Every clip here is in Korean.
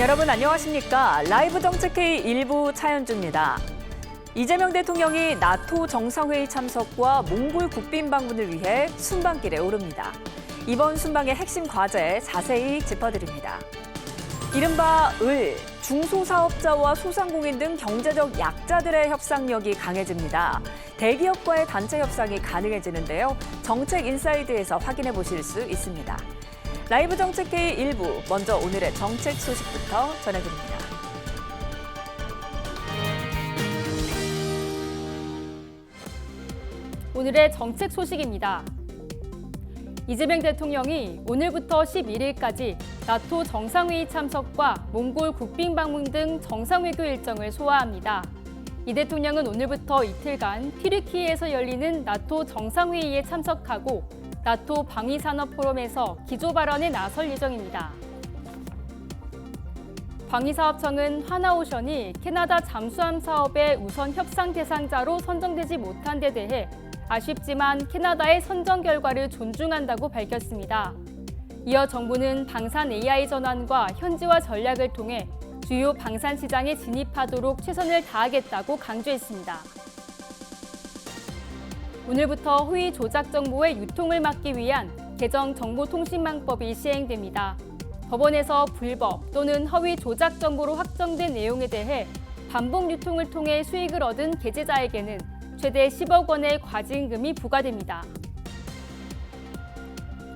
여러분 안녕하십니까? 라이브 정책회의 일부 차현주입니다. 이재명 대통령이 나토 정상회의 참석과 몽골 국빈 방문을 위해 순방길에 오릅니다. 이번 순방의 핵심 과제 자세히 짚어드립니다. 이른바 중소사업자와 소상공인 등 경제적 약자들의 협상력이 강해집니다. 대기업과의 단체 협상이 가능해지는데요. 정책 인사이드에서 확인해 보실 수 있습니다. 라이브 정책회의 일부, 먼저 오늘의 정책 소식부터 전해드립니다. 오늘의 정책 소식입니다. 이재명 대통령이 오늘부터 11일까지 나토 정상회의 참석과 몽골 국빈 방문 등 정상외교 일정을 소화합니다. 이 대통령은 오늘부터 이틀간 튀르키예에서 열리는 나토 정상회의에 참석하고 나토 방위산업 포럼에서 기조 발언에 나설 예정입니다. 방위사업청은 하나오션이 캐나다 잠수함 사업의 우선 협상 대상자로 선정되지 못한 데 대해 아쉽지만 캐나다의 선정 결과를 존중한다고 밝혔습니다. 이어 정부는 방산 AI 전환과 현지화 전략을 통해 주요 방산 시장에 진입하도록 최선을 다하겠다고 강조했습니다. 오늘부터 허위 조작 정보의 유통을 막기 위한 개정 정보통신망법이 시행됩니다. 법원에서 불법 또는 허위 조작 정보로 확정된 내용에 대해 반복 유통을 통해 수익을 얻은 게재자에게는 최대 10억 원의 과징금이 부과됩니다.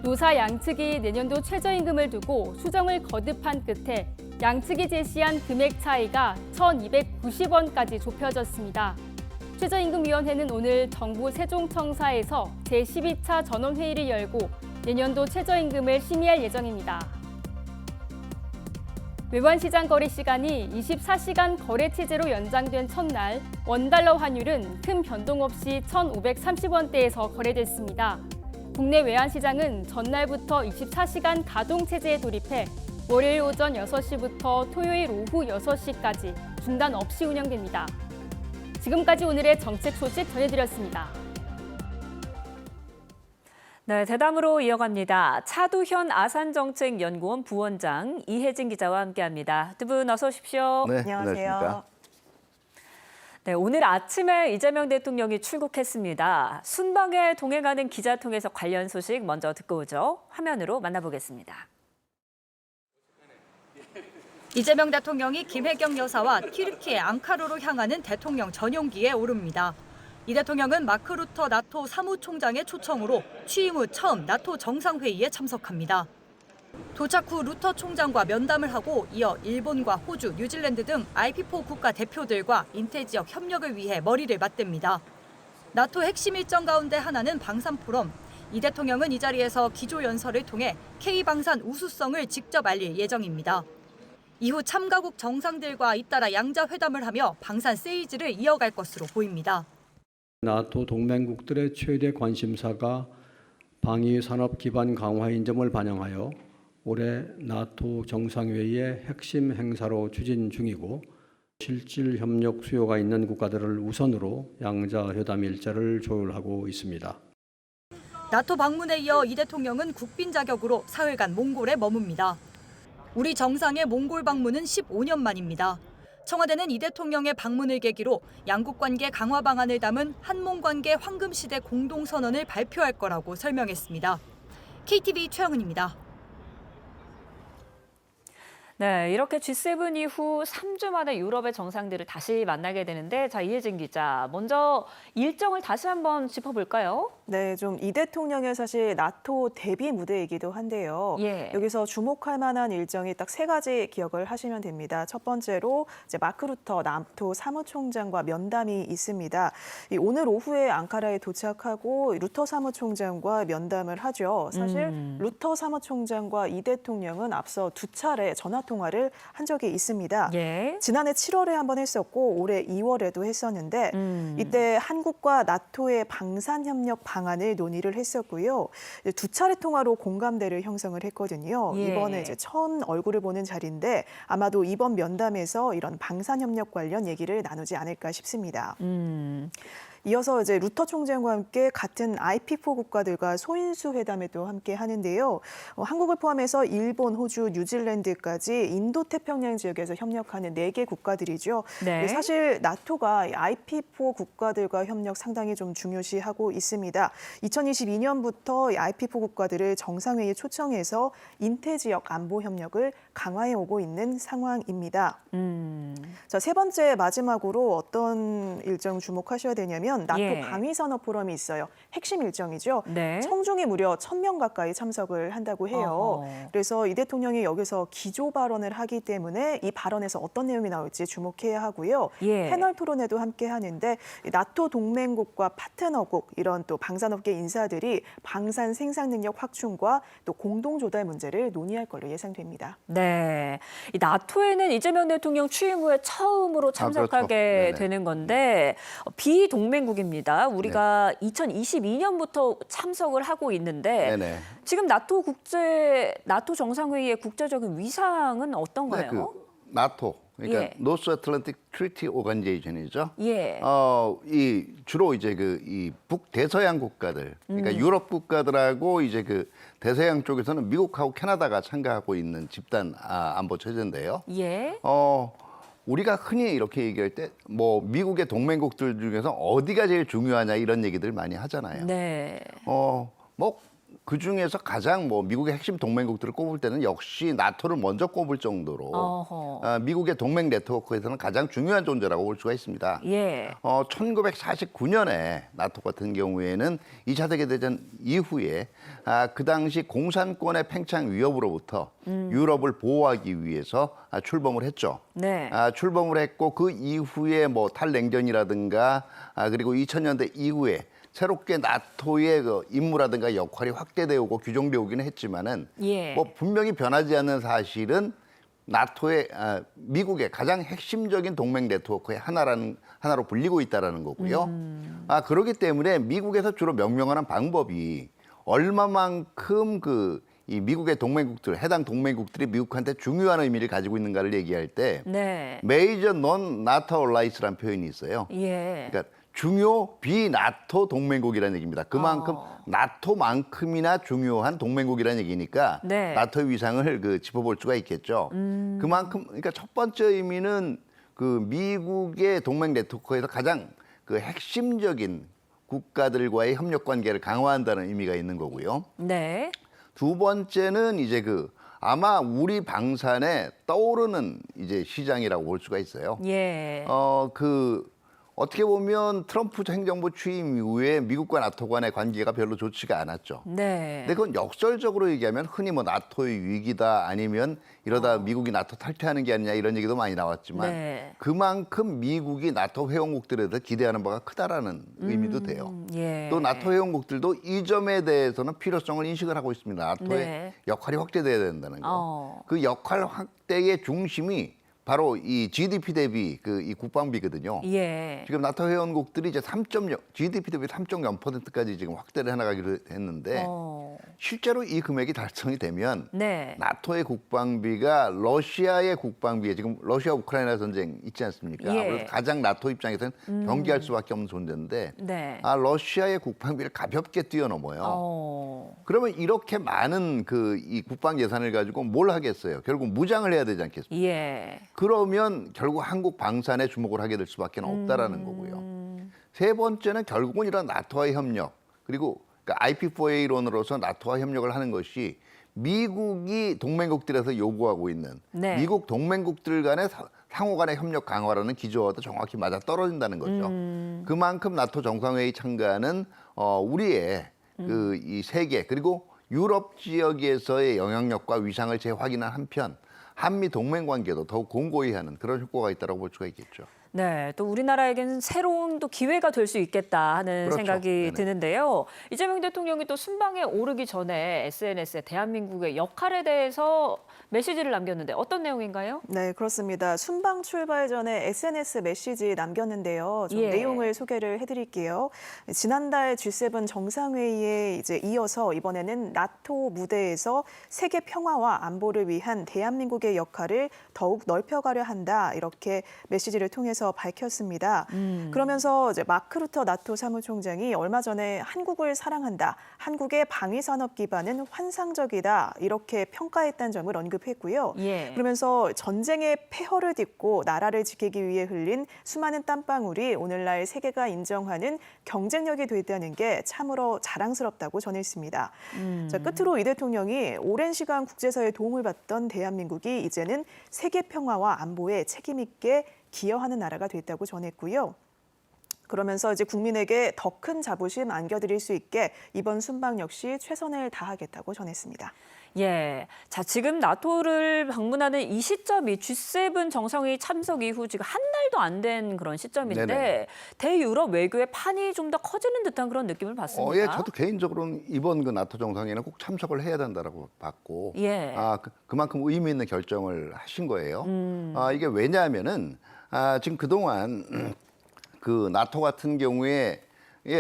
노사 양측이 내년도 최저임금을 두고 수정을 거듭한 끝에 양측이 제시한 금액 차이가 1,290원까지 좁혀졌습니다. 최저임금위원회는 오늘 정부 세종청사에서 제12차 전원회의를 열고 내년도 최저임금을 심의할 예정입니다. 외환시장 거래 시간이 24시간 거래 체제로 연장된 첫날 원달러 환율은 큰 변동 없이 1,530원대에서 거래됐습니다. 국내 외환시장은 전날부터 24시간 가동 체제에 돌입해 월요일 오전 6시부터 토요일 오후 6시까지 중단 없이 운영됩니다. 지금까지 오늘의 정책 소식 전해드렸습니다. 네, 대담으로 이어갑니다. 차두현 아산정책연구원 부원장 이혜진 기자와 함께합니다. 두 분 어서 오십시오. 네, 안녕하세요. 네, 오늘 아침에 이재명 대통령이 출국했습니다. 순방에 동행하는 기자통에서 관련 소식 먼저 듣고 오죠. 화면으로 만나보겠습니다. 이재명 대통령이 김혜경 여사와 튀르키예 앙카르로 향하는 대통령 전용기에 오릅니다. 이 대통령은 마크 루터 나토 사무총장의 초청으로 취임 후 처음 나토 정상회의에 참석합니다. 도착 후 루터 총장과 면담을 하고 이어 일본과 호주, 뉴질랜드 등 IP4 국가 대표들과 인태지역 협력을 위해 머리를 맞댑니다. 나토 핵심 일정 가운데 하나는 방산 포럼. 이 대통령은 이 자리에서 기조연설을 통해 K방산 우수성을 직접 알릴 예정입니다. 이후 참가국 정상들과 잇따라 양자회담을 하며 방산 세이즈를 이어갈 것으로 보입니다. 나토 동맹국들의 최대 관심사가 방위 산업 기반 강화인 점을 반영하여 올해 나토 정상회의의 핵심 행사로 추진 중이고 실질 협력 수요가 있는 국가들을 우선으로 양자회담 일자를 조율하고 있습니다. 나토 방문에 이어 이 대통령은 국빈 자격으로 사흘간 몽골에 머뭅니다. 우리 정상의 몽골 방문은 15년 만입니다. 청와대는 이 대통령의 방문을 계기로 양국 관계 강화 방안을 담은 한몽관계 황금시대 공동선언을 발표할 거라고 설명했습니다. KTV 최영은입니다. 네, 이렇게 G7 이후 3주 만에 유럽의 정상들을 다시 만나게 되는데, 자, 이혜진 기자, 먼저 일정을 다시 한번 짚어볼까요? 네, 좀 이 대통령의 사실 나토 데뷔 무대이기도 한데요. 예. 여기서 주목할 만한 일정이 딱 세 가지 기억을 하시면 됩니다. 첫 번째로 이제 마크 루터 나토 사무총장과 면담이 있습니다. 오늘 오후에 앙카라에 도착하고 루터 사무총장과 면담을 하죠. 사실 루터 사무총장과 이 대통령은 앞서 두 차례 전화 통화를 한 적이 있습니다. 예. 지난해 7월에 한번 했었고 올해 2월에도 했었는데 이때 한국과 나토의 방산협력 방안을 논의를 했었고요. 두 차례 통화로 공감대를 형성을 했거든요. 예. 이번에 이제 처음 얼굴을 보는 자리인데 아마도 이번 면담에서 이런 방산협력 관련 얘기를 나누지 않을까 싶습니다. 이어서 이제 루터 총재과 함께 같은 IP4 국가들과 소인수 회담에도 함께 하는데요. 한국을 포함해서 일본, 호주, 뉴질랜드까지 인도태평양 지역에서 협력하는 4개 국가들이죠. 네. 사실 나토가 IP4 국가들과 협력 상당히 좀 중요시하고 있습니다. 2022년부터 IP4 국가들을 정상회의에 초청해서 인태 지역 안보 협력을 강화해 오고 있는 상황입니다. 자, 세 번째 마지막으로 어떤 일정 주목하셔야 되냐면 나토 예. 방위산업 포럼이 있어요. 핵심 일정이죠. 네. 청중이 무려 1,000명 가까이 참석을 한다고 해요. 어허. 그래서 이 대통령이 여기서 기조 발언을 하기 때문에 이 발언에서 어떤 내용이 나올지 주목해야 하고요. 예. 패널 토론회도 함께 하는데 나토 동맹국과 파트너국 이런 또 방산업계 인사들이 방산 생산 능력 확충과 또 공동 조달 문제를 논의할 걸로 예상됩니다. 네, 이 나토에는 이재명 대통령 취임 후에 처음으로 참석하게 그렇죠. 네네. 되는 건데 비동맹국입니다. 우리가 2022년부터 참석을 하고 있는데 네네. 지금 나토 정상회의의 국제적인 위상은 어떤가요? 네, 나토, 그러니까 예. 노스 애틀랜틱 트리티 오거니제이션이죠. 예. 이 주로 이제 이 북대서양 국가들, 그러니까 유럽 국가들하고 이제 대서양 쪽에서는 미국하고 캐나다가 참가하고 있는 집단 안보 체제인데요. 예. 우리가 흔히 이렇게 얘기할 때 뭐 미국의 동맹국들 중에서 어디가 제일 중요하냐 이런 얘기들 많이 하잖아요. 네. 뭐 그 중에서 가장 미국의 핵심 동맹국들을 꼽을 때는 역시 나토를 먼저 꼽을 정도로 어허. 미국의 동맹 네트워크에서는 가장 중요한 존재라고 볼 수가 있습니다. 예. 1949년에 나토 같은 경우에는 2차 세계대전 이후에 그 당시 공산권의 팽창 위협으로부터 유럽을 보호하기 위해서 출범을 했죠. 네. 출범을 했고 그 이후에 탈냉전이라든가 그리고 2000년대 이후에 새롭게 나토의 임무라든가 역할이 확대되어 오고 규정되어 오기는 했지만은 예. 분명히 변하지 않는 사실은 나토의 미국의 가장 핵심적인 동맹 네트워크의 하나로 불리고 있다라는 거고요. 그렇기 때문에 미국에서 주로 명명하는 방법이 얼마만큼 이 미국의 동맹국들, 해당 동맹국들이 미국한테 중요한 의미를 가지고 있는가를 얘기할 때 네. 메이저 논 나토 얼라이스라는 표현이 있어요. 예. 그러니까 중요 비나토 동맹국이라는 얘기입니다. 그만큼 나토만큼이나 중요한 동맹국이라는 얘기니까 네. 나토의 위상을 짚어볼 수가 있겠죠. 그만큼 그러니까 첫 번째 의미는 미국의 동맹 네트워크에서 가장 핵심적인 국가들과의 협력 관계를 강화한다는 의미가 있는 거고요. 네. 두 번째는 이제 아마 우리 방산에 떠오르는 이제 시장이라고 볼 수가 있어요. 예. 어떻게 보면 트럼프 행정부 취임 이후에 미국과 나토 간의 관계가 별로 좋지가 않았죠. 네. 근데 그건 역설적으로 얘기하면 흔히 나토의 위기다 아니면 이러다 미국이 나토 탈퇴하는 게 아니냐 이런 얘기도 많이 나왔지만 네. 그만큼 미국이 나토 회원국들에서 기대하는 바가 크다라는 의미도 돼요. 예. 또 나토 회원국들도 이 점에 대해서는 필요성을 인식을 하고 있습니다. 나토의 네. 역할이 확대돼야 된다는 거. 어. 그 역할 확대의 중심이 바로 이 GDP 대비 이 국방비거든요. 예. 지금 나토 회원국들이 이제 GDP 대비 3.0%까지 지금 확대를 해나가기로 했는데 실제로 이 금액이 달성이 되면 네. 나토의 국방비가 러시아의 국방비에 지금 러시아 우크라이나 전쟁 있지 않습니까? 예. 그래서 가장 나토 입장에서는 경계할 수밖에 없는 존재인데 네. 러시아의 국방비를 가볍게 뛰어넘어요. 그러면 이렇게 많은 이 국방 예산을 가지고 뭘 하겠어요? 결국 무장을 해야 되지 않겠습니까? 예. 그러면 결국 한국 방산에 주목을 하게 될 수밖에 없다라는 거고요. 세 번째는 결국은 이런 나토와의 협력 그리고 IP4A론으로서 나토와 협력을 하는 것이 미국이 동맹국들에서 요구하고 있는 네. 미국 동맹국들 간의 상호 간의 협력 강화라는 기조와도 정확히 맞아 떨어진다는 거죠. 그만큼 나토 정상회의 참가는 우리의 이 세계 그리고 유럽 지역에서의 영향력과 위상을 재확인한 한편 한미 동맹 관계도 더욱 공고히 하는 그런 효과가 있다고 볼 수가 있겠죠. 네, 또 우리나라에게는 새로운 또 기회가 될 수 있겠다 하는 그렇죠. 생각이 네네. 드는데요. 이재명 대통령이 또 순방에 오르기 전에 SNS에 대한민국의 역할에 대해서 메시지를 남겼는데 어떤 내용인가요? 네, 그렇습니다. 순방 출발 전에 SNS 메시지 남겼는데요. 좀 예. 내용을 소개를 해드릴게요. 지난달 G7 정상회의에 이제 이어서 이번에는 나토 무대에서 세계 평화와 안보를 위한 대한민국의 역할을 더욱 넓혀가려 한다. 이렇게 메시지를 통해서 있다면서 밝혔습니다. 그러면서 이제 마크 루터 나토 사무총장이 얼마 전에 한국을 사랑한다, 한국의 방위 산업 기반은 환상적이다 이렇게 평가했다는 점을 언급했고요. 예. 그러면서 전쟁의 폐허를 딛고 나라를 지키기 위해 흘린 수많은 땀방울이 오늘날 세계가 인정하는 경쟁력이 됐다는 게 참으로 자랑스럽다고 전했습니다. 자, 끝으로 이 대통령이 오랜 시간 국제사회의 도움을 받던 대한민국이 이제는 세계 평화와 안보에 책임 있게 기여하는 나라가 됐다고 전했고요. 그러면서 이제 국민에게 더 큰 자부심 안겨드릴 수 있게 이번 순방 역시 최선을 다하겠다고 전했습니다. 예. 자, 지금 나토를 방문하는 이 시점이 G7 정상회의 참석 이후 지금 한 달도 안 된 그런 시점인데 네네. 대유럽 외교의 판이 좀 더 커지는 듯한 그런 느낌을 받습니다. 예, 저도 개인적으로는 이번 그 나토 정상회의는 꼭 참석을 해야 된다라고 봤고, 예. 그만큼 의미 있는 결정을 하신 거예요. 이게 왜냐하면은 지금 그동안 그 나토 같은 경우에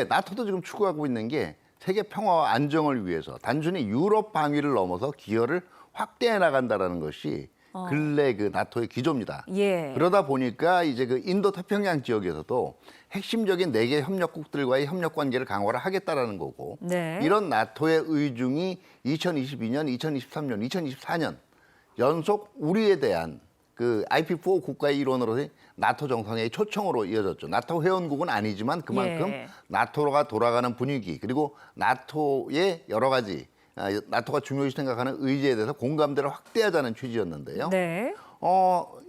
나토도 지금 추구하고 있는 게 세계 평화와 안정을 위해서 단순히 유럽 방위를 넘어서 기여를 확대해 나간다라는 것이 근래 그 나토의 기조입니다. 예. 그러다 보니까 이제 그 인도 태평양 지역에서도 핵심적인 4개 협력국들과의 협력 관계를 강화를 하겠다라는 거고, 네. 이런 나토의 의중이 2022년, 2023년, 2024년 연속 우리에 대한 그 IP4 국가의 일원으로서의 나토 정상회의 초청으로 이어졌죠. 나토 회원국은 아니지만 그만큼 예. 나토가 돌아가는 분위기, 그리고 나토의 여러 가지 나토가 중요시 생각하는 의지에 대해서 공감대를 확대하자는 취지였는데요. 네.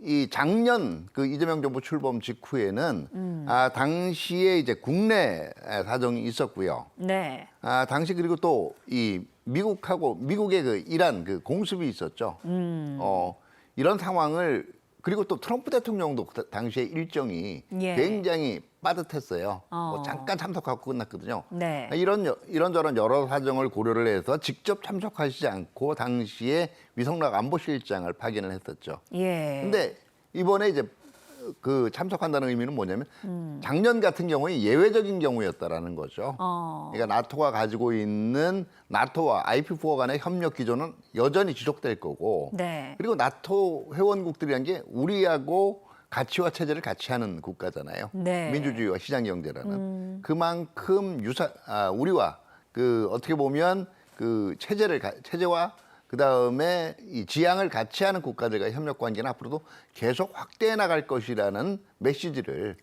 이 작년 그 이재명 정부 출범 직후에는 당시에 이제 국내 사정이 있었고요. 네. 당시 그리고 또 이 미국의 그 이란 그 공습이 있었죠. 이런 상황을, 그리고 또 트럼프 대통령도 당시에 일정이 예. 굉장히 빠듯했어요. 어. 잠깐 참석하고 끝났거든요. 네. 이런저런 여러 사정을 고려를 해서 직접 참석하시지 않고 당시에 위성락 안보실장을 파견을 했었죠. 예. 근데 이번에 이제 그 참석한다는 의미는 뭐냐면 작년 같은 경우에 예외적인 경우였다라는 거죠. 그러니까 나토가 가지고 있는 나토와 IP4 간의 협력 기조는 여전히 지속될 거고, 네. 그리고 나토 회원국들이란 게 우리하고 가치와 체제를 같이 하는 국가잖아요. 네. 민주주의와 시장 경제라는 그만큼 우리와 그 어떻게 보면 그 체제와 그 다음에 이 지향을 같이 하는 국가들과의 협력 관계는 앞으로도 계속 확대해 나갈 것이라는 메시지를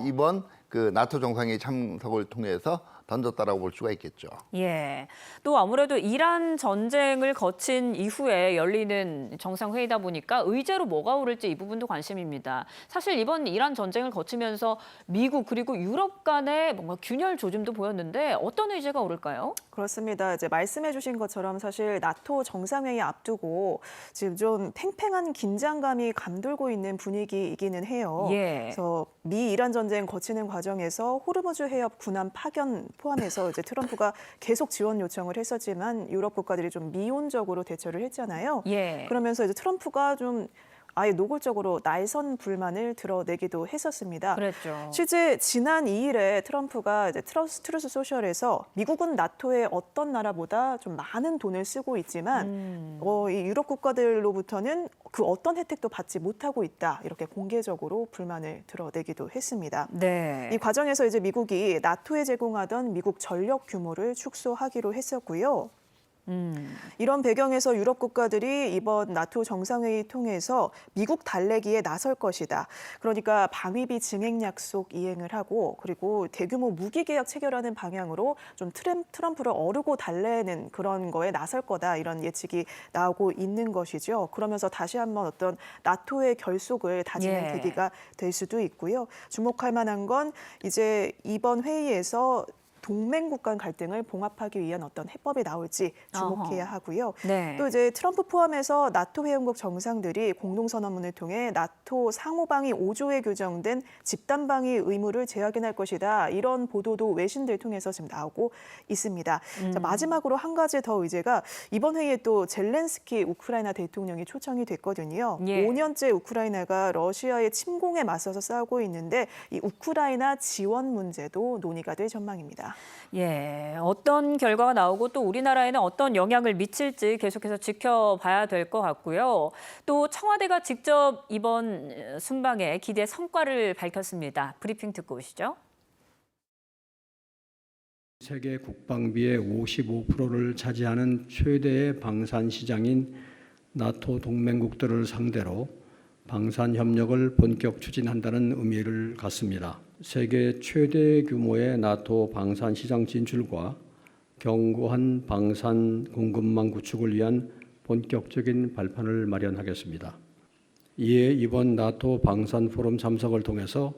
이번 그 나토 정상회의 참석을 통해서 던졌다라고 볼 수가 있겠죠. 예. 또 아무래도 이란 전쟁을 거친 이후에 열리는 정상회의다 보니까 의제로 뭐가 오를지 이 부분도 관심입니다. 사실 이번 이란 전쟁을 거치면서 미국 그리고 유럽 간의 뭔가 균열 조짐도 보였는데 어떤 의제가 오를까요? 그렇습니다. 이제 말씀해 주신 것처럼 사실 나토 정상회의 앞두고 지금 좀 팽팽한 긴장감이 감돌고 있는 분위기이기는 해요. 예. 그래서 미 이란 전쟁 거치는 과정에서 호르무즈 해협 군함 파견 포함해서 이제 트럼프가 계속 지원 요청을 했었지만 유럽 국가들이 좀 미온적으로 대처를 했잖아요. 예. 그러면서 이제 트럼프가 좀 아예 노골적으로 날선 불만을 드러내기도 했었습니다. 그랬죠. 실제 지난 2일에 트럼프가 이제 트루스 소셜에서 미국은 나토의 어떤 나라보다 좀 많은 돈을 쓰고 있지만 이 유럽 국가들로부터는 그 어떤 혜택도 받지 못하고 있다, 이렇게 공개적으로 불만을 드러내기도 했습니다. 네. 이 과정에서 이제 미국이 나토에 제공하던 미국 전력 규모를 축소하기로 했었고요. 이런 배경에서 유럽 국가들이 이번 나토 정상회의 통해서 미국 달래기에 나설 것이다. 그러니까 방위비 증액 약속 이행을 하고, 그리고 대규모 무기 계약 체결하는 방향으로 좀 트럼프를 어르고 달래는 그런 거에 나설 거다, 이런 예측이 나오고 있는 것이죠. 그러면서 다시 한번 어떤 나토의 결속을 다지는 계기가 될 수도 있고요. 주목할 만한 건 이제 이번 회의에서 동맹국 간 갈등을 봉합하기 위한 어떤 해법이 나올지 주목해야 하고요. 네. 또 이제 트럼프 포함해서 나토 회원국 정상들이 공동선언문을 통해 나토 상호방위 5조에 규정된 집단방위 의무를 재확인할 것이다, 이런 보도도 외신들 통해서 지금 나오고 있습니다. 자, 마지막으로 한 가지 더 의제가 이번 회의에 또 젤렌스키 우크라이나 대통령이 초청이 됐거든요. 예. 5년째 우크라이나가 러시아의 침공에 맞서서 싸우고 있는데 이 우크라이나 지원 문제도 논의가 될 전망입니다. 예, 어떤 결과가 나오고 또 우리나라에는 어떤 영향을 미칠지 계속해서 지켜봐야 될 것 같고요. 또 청와대가 직접 이번 순방에 기대 성과를 밝혔습니다. 브리핑 듣고 오시죠. 세계 국방비의 55%를 차지하는 최대의 방산 시장인 나토 동맹국들을 상대로 방산 협력을 본격 추진한다는 의미를 갖습니다. 세계 최대 규모의 나토 방산 시장 진출과 견고한 방산 공급망 구축을 위한 본격적인 발판을 마련하겠습니다. 이에 이번 나토 방산 포럼 참석을 통해서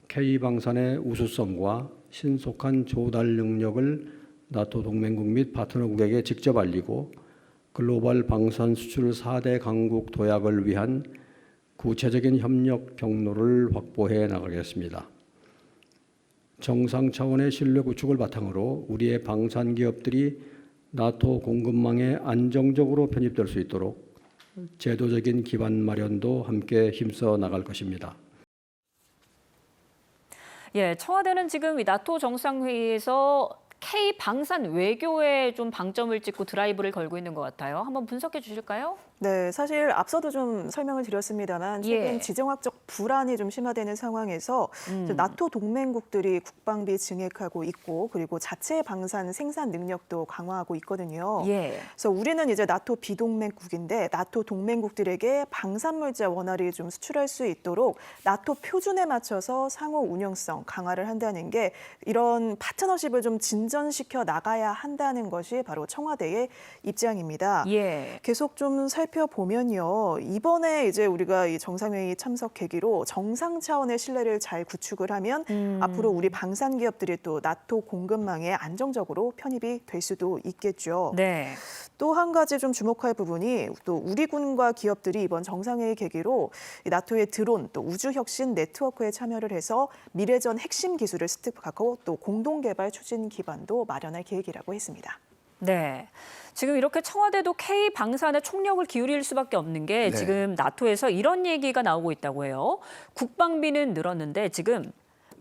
K방산의 우수성과 신속한 조달 능력을 나토 동맹국 및 파트너국에게 직접 알리고 글로벌 방산 수출 4대 강국 도약을 위한 구체적인 협력 경로를 확보해 나가겠습니다. 정상 차원의 신뢰 구축을 바탕으로 우리의 방산 기업들이 나토 공급망에 안정적으로 편입될 수 있도록 제도적인 기반 마련도 함께 힘써 나갈 것입니다. 예, 청와대는 지금 이 나토 정상회의에서 K 방산 외교에 좀 방점을 찍고 드라이브를 걸고 있는 것 같아요. 한번 분석해 주실까요? 네, 사실 앞서도 좀 설명을 드렸습니다만 최근 예. 지정학적 불안이 좀 심화되는 상황에서 나토 동맹국들이 국방비 증액하고 있고 그리고 자체 방산 생산 능력도 강화하고 있거든요. 예. 그래서 우리는 이제 나토 비동맹국인데 나토 동맹국들에게 방산물자 원활히 좀 수출할 수 있도록 나토 표준에 맞춰서 상호 운영성 강화를 한다는 게 이런 파트너십을 좀 진전시켜 나가야 한다는 것이 바로 청와대의 입장입니다. 예. 계속 좀 살펴보면요. 이번에 이제 우리가 이 정상회의 참석 계기로 정상 차원의 신뢰를 잘 구축을 하면 앞으로 우리 방산 기업들이 또 나토 공급망에 안정적으로 편입이 될 수도 있겠죠. 네. 또 한 가지 좀 주목할 부분이 또 우리 군과 기업들이 이번 정상회의 계기로 이 나토의 드론 또 우주혁신 네트워크에 참여를 해서 미래전 핵심 기술을 습득하고 또 공동개발 추진 기반도 마련할 계획이라고 했습니다. 네. 지금 이렇게 청와대도 K 방산에 총력을 기울일 수밖에 없는 게 네. 지금 나토에서 이런 얘기가 나오고 있다고 해요. 국방비는 늘었는데 지금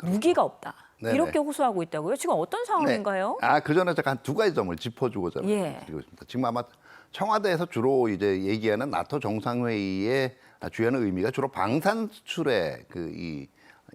무기가 없다. 네네. 이렇게 호소하고 있다고요. 지금 어떤 상황인가요? 네. 그 전에 제가 한 두 가지 점을 짚어주고자 예. 드리고 있습니다. 지금 아마 청와대에서 주로 이제 얘기하는 나토 정상회의의 주요한 의미가 주로 방산 수출에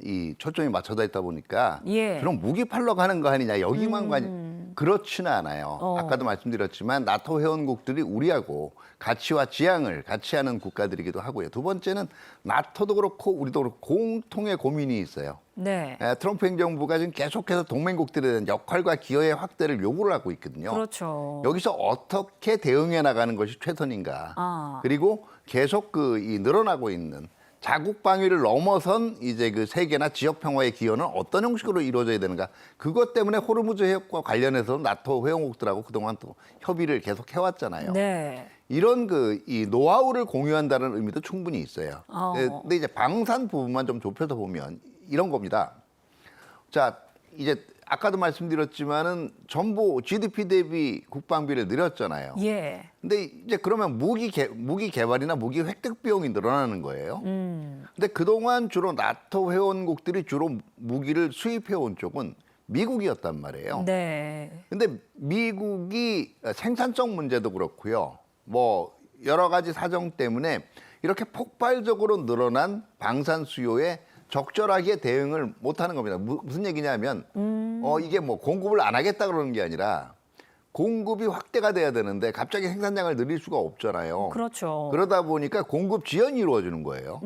이 초점이 맞춰져 있다 보니까 예. 그럼 무기 팔러 가는 거 아니냐 여기만 그렇지는 않아요. 아까도 말씀드렸지만 나토 회원국들이 우리하고 가치와 지향을 같이 하는 국가들이기도 하고요. 두 번째는 나토도 그렇고 우리도 그렇고 공통의 고민이 있어요. 네. 트럼프 행정부가 지금 계속해서 동맹국들에 대한 역할과 기여의 확대를 요구를 하고 있거든요. 그렇죠. 여기서 어떻게 대응해 나가는 것이 최선인가. 아. 그리고 계속 이 늘어나고 있는 자국 방위를 넘어선 이제 그 세계나 지역 평화의 기여는 어떤 형식으로 이루어져야 되는가. 그것 때문에 호르무즈 해협과 관련해서 나토 회원국들하고 그동안 또 협의를 계속 해왔잖아요. 네. 이런 이 노하우를 공유한다는 의미도 충분히 있어요. 어. 근데 이제 방산 부분만 좀 좁혀서 보면 이런 겁니다. 자, 이제 아까도 말씀드렸지만은 전부 GDP 대비 국방비를 늘렸잖아요. 예. 근데 이제 그러면 무기 개발이나 무기 획득 비용이 늘어나는 거예요. 근데 그동안 주로 나토 회원국들이 주로 무기를 수입해 온 쪽은 미국이었단 말이에요. 네. 근데 미국이 생산성 문제도 그렇고요. 뭐 여러 가지 사정 때문에 이렇게 폭발적으로 늘어난 방산 수요에 적절하게 대응을 못하는 겁니다. 무슨 얘기냐면 이게 뭐 공급을 안 하겠다 그러는 게 아니라 공급이 확대가 돼야 되는데 갑자기 생산량을 늘릴 수가 없잖아요. 그렇죠. 그러다 보니까 공급 지연이 이루어지는 거예요.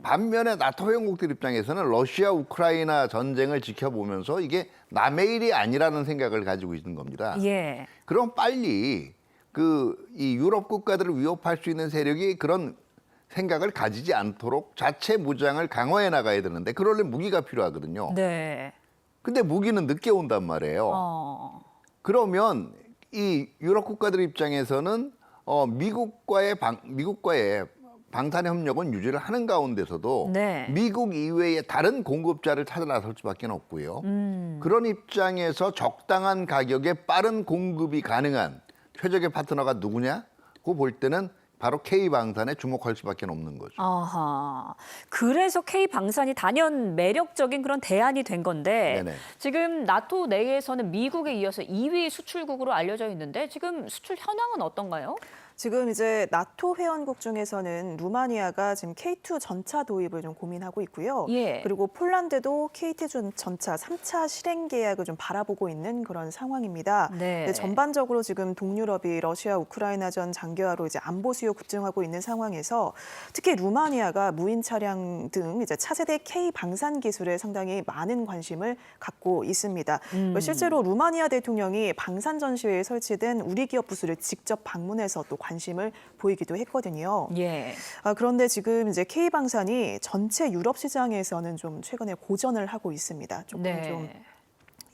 반면에 나토 회원국들 입장에서는 러시아 우크라이나 전쟁을 지켜보면서 이게 남의 일이 아니라는 생각을 가지고 있는 겁니다. 예. 그럼 빨리 이 유럽 국가들을 위협할 수 있는 세력이 그런 생각을 가지지 않도록 자체 무장을 강화해 나가야 되는데 그러려면 무기가 필요하거든요. 네. 근데 무기는 늦게 온단 말이에요. 그러면 이 유럽 국가들 입장에서는 미국과의 방산 협력은 유지를 하는 가운데서도 네. 미국 이외의 다른 공급자를 찾아 나설 수밖에 없고요. 그런 입장에서 적당한 가격에 빠른 공급이 가능한 최적의 파트너가 누구냐? 그거 볼 때는 바로 K 방산에 주목할 수밖에 없는 거죠. 아하. 그래서 K 방산이 단연 매력적인 그런 대안이 된 건데 네네. 지금 나토 내에서는 미국에 이어서 2위 수출국으로 알려져 있는데 지금 수출 현황은 어떤가요? 지금 이제 나토 회원국 중에서는 루마니아가 지금 K2 전차 도입을 좀 고민하고 있고요. 예. 그리고 폴란드도 K2 전차 3차 실행 계약을 좀 바라보고 있는 그런 상황입니다. 네. 근데 전반적으로 지금 동유럽이 러시아 우크라이나전 장기화로 이제 안보 수요 급증하고 있는 상황에서 특히 루마니아가 무인 차량 등 이제 차세대 K 방산 기술에 상당히 많은 관심을 갖고 있습니다. 실제로 루마니아 대통령이 방산 전시회에 설치된 우리 기업 부스를 직접 방문해서 또 관심을 보이기도 했거든요. 예. 그런데 지금 이제 K 방산이 전체 유럽 시장에서는 좀 최근에 고전을 하고 있습니다. 조금 네. 좀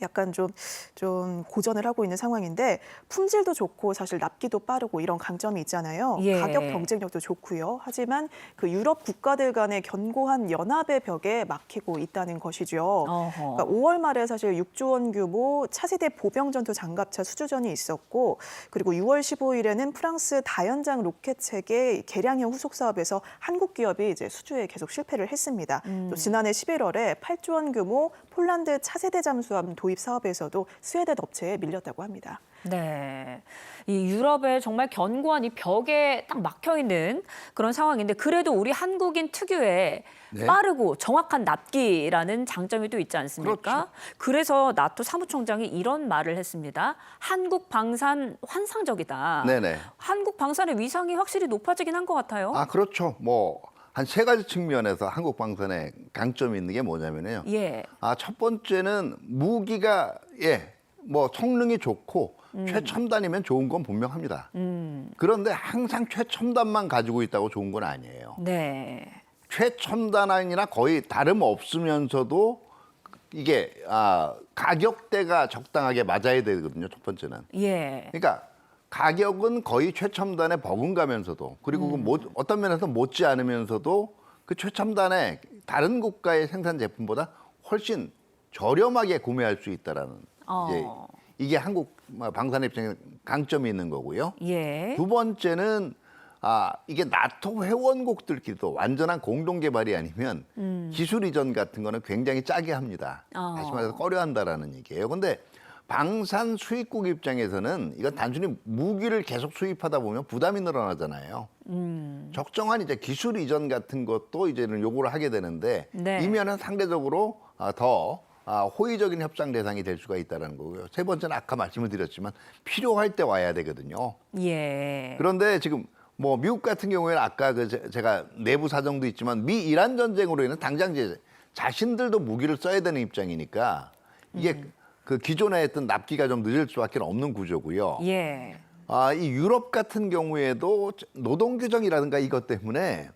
약간 좀 고전을 하고 있는 상황인데 품질도 좋고 사실 납기도 빠르고 이런 강점이 있잖아요. 예. 가격 경쟁력도 좋고요. 하지만 그 유럽 국가들 간의 견고한 연합의 벽에 막히고 있다는 것이죠. 어허. 그러니까 5월 말에 사실 6조 원 규모 차세대 보병 전투 장갑차 수주전이 있었고 그리고 6월 15일에는 프랑스 다연장 로켓 체계 개량형 후속 사업에서 한국 기업이 이제 수주에 계속 실패를 했습니다. 또 지난해 11월에 8조 원 규모 폴란드 차세대 잠수함 도입 사업에서도 스웨덴 업체에 밀렸다고 합니다. 네. 이 유럽에 정말 견고한 이 벽에 딱 막혀 있는 그런 상황인데 그래도 우리 한국인 특유의 네. 빠르고 정확한 납기라는 장점이 또 있지 않습니까? 그렇죠. 그래서 나토 사무총장이 이런 말을 했습니다. 한국 방산 환상적이다. 네네. 한국 방산의 위상이 확실히 높아지긴 한 것 같아요. 아, 그렇죠. 뭐 한 세 가지 측면에서 한국 방산의 강점이 있는 게 뭐냐면요. 예. 첫 번째는 무기가 뭐 성능이 좋고 최첨단이면 좋은 건 분명합니다. 그런데 항상 최첨단만 가지고 있다고 좋은 건 아니에요. 네. 최첨단이나 거의 다름없으면서도 이게 가격대가 적당하게 맞아야 되거든요. 첫 번째는. 예. 그러니까 가격은 거의 최첨단에 버금가면서도 그리고 어떤 면에서 못지 않으면서도 그 최첨단의 다른 국가의 생산 제품보다 훨씬 저렴하게 구매할 수 있다라는 이게 한국 방산 입장에 강점이 있는 거고요. 예. 두 번째는 이게 나토 회원국들끼리도 완전한 공동 개발이 아니면 기술 이전 같은 거는 굉장히 짜게 합니다. 다시 말해서 꺼려한다라는 얘기예요. 근데 방산 수입국 입장에서는 이건 단순히 무기를 계속 수입하다 보면 부담이 늘어나잖아요. 적정한 이제 기술 이전 같은 것도 이제는 요구를 하게 되는데 네. 이 면은 상대적으로 더 호의적인 협상 대상이 될 수가 있다는 거고요. 세 번째는 아까 말씀을 드렸지만 필요할 때 와야 되거든요. 예. 그런데 지금 뭐 미국 같은 경우에는 아까 제가 내부 사정도 있지만 미 이란 전쟁으로 인해 당장 이제 자신들도 무기를 써야 되는 입장이니까 이게 그 기존에 했던 납기가 좀 늦을 수밖에 없는 구조고요. 예. 이 유럽 같은 경우에도 노동 규정이라든가 이것 때문에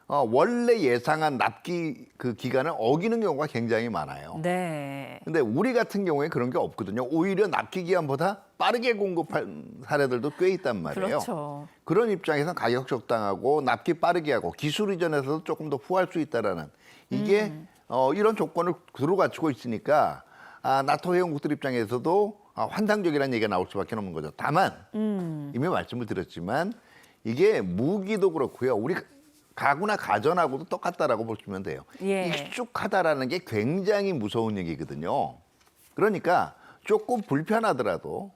원래 예상한 납기 그 기간을 어기는 경우가 굉장히 많아요. 네. 근데 우리 같은 경우에 그런 게 없거든요. 오히려 납기 기한보다 빠르게 공급한 사례들도 꽤 있단 말이에요. 그렇죠. 그런 입장에서 가격 적당하고 납기 빠르게 하고 기술 이전에서도 조금 더 후할 수 있다라는 이게 이런 조건을 그대로 갖추고 있으니까 나토 회원국들 입장에서도 환상적이라는 얘기가 나올 수밖에 없는 거죠. 다만 이미 말씀을 드렸지만 이게 무기도 그렇고요. 우리 가구나 가전하고도 똑같다라고 보시면 돼요. 예. 익숙하다라는 게 굉장히 무서운 얘기거든요. 그러니까 조금 불편하더라도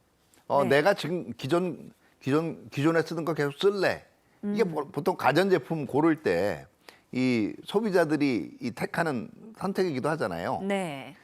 네. 내가 지금 기존에 쓰던 거 계속 쓸래. 이게 보통 가전제품 고를 때 이 소비자들이 택하는 선택이기도 하잖아요. 네.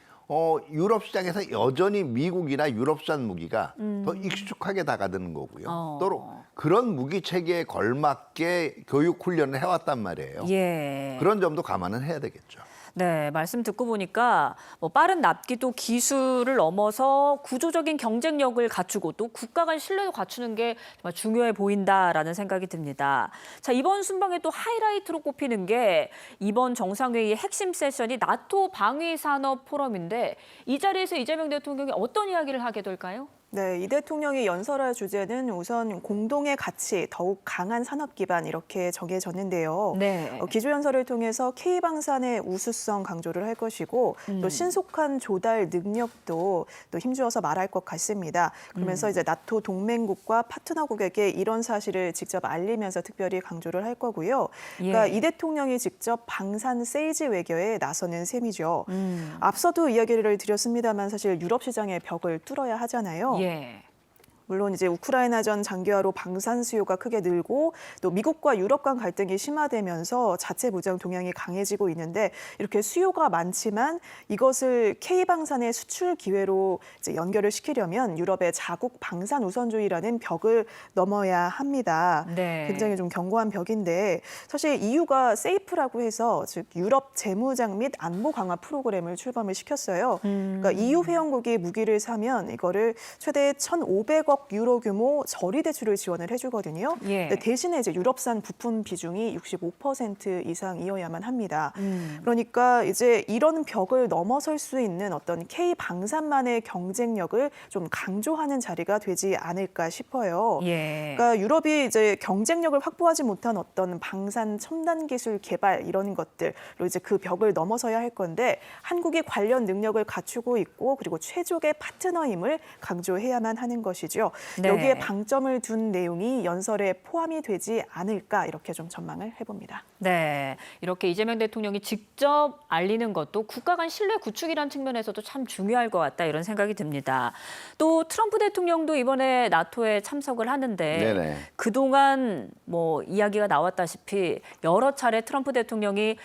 유럽 시장에서 여전히 미국이나 유럽산 무기가 더 익숙하게 다가드는 거고요. 또 그런 무기 체계에 걸맞게 교육 훈련을 해왔단 말이에요. 예. 그런 점도 감안은 해야 되겠죠. 네, 말씀 듣고 보니까 뭐 빠른 납기도 기술을 넘어서 구조적인 경쟁력을 갖추고 또 국가 간 신뢰도 갖추는 게 정말 중요해 보인다라는 생각이 듭니다. 자, 이번 순방의 또 하이라이트로 꼽히는 게 이번 정상회의의 핵심 세션이 나토 방위산업 포럼인데 이 자리에서 이재명 대통령이 어떤 이야기를 하게 될까요? 네, 이 대통령이 연설할 주제는 우선 공동의 가치, 더욱 강한 산업 기반 이렇게 정해졌는데요. 네. 기조연설을 통해서 K방산의 우수성 강조를 할 것이고 또 신속한 조달 능력도 또 힘주어서 말할 것 같습니다. 그러면서 이제 나토 동맹국과 파트너국에게 이런 사실을 직접 알리면서 특별히 강조를 할 거고요. 그러니까 예. 이 대통령이 직접 방산 세이지 외교에 나서는 셈이죠. 앞서도 이야기를 드렸습니다만 사실 유럽 시장의 벽을 뚫어야 하잖아요. 예. 물론 이제 우크라이나전 장기화로 방산 수요가 크게 늘고 또 미국과 유럽 간 갈등이 심화되면서 자체 무장 동향이 강해지고 있는데 이렇게 수요가 많지만 이것을 K방산의 수출 기회로 이제 연결을 시키려면 유럽의 자국 방산 우선주의라는 벽을 넘어야 합니다. 네. 굉장히 좀 견고한 벽인데 사실 EU가 세이프라고 해서 즉 유럽 재무장 및 안보 강화 프로그램을 출범을 시켰어요. 그러니까 EU 회원국이 무기를 사면 이거를 최대 1,500억 유로 규모 저리 대출을 지원을 해주거든요. 예. 근데 대신에 이제 유럽산 부품 비중이 65% 이상이어야만 합니다. 그러니까 이제 이런 벽을 넘어설 수 있는 어떤 K 방산만의 경쟁력을 좀 강조하는 자리가 되지 않을까 싶어요. 예. 그러니까 유럽이 이제 경쟁력을 확보하지 못한 어떤 방산 첨단 기술 개발 이런 것들로 이제 그 벽을 넘어서야 할 건데 한국이 관련 능력을 갖추고 있고 그리고 최적의 파트너임을 강조해야만 하는 것이죠. 네. 여기에 방점을 둔 내용이 연설에 포함이 되지 않을까 이렇게 좀 전망을 해봅니다. 네, 이렇게 이재명 대통령이 직접 알리는 것도 국가 간 신뢰 구축이라는 측면에서도 참 중요할 것 같다 이런 생각이 듭니다. 또 트럼프 대통령도 이번에 나토에 참석을 하는데 네네. 그동안 뭐 이야기가 나왔다시피 여러 차례 트럼프 대통령이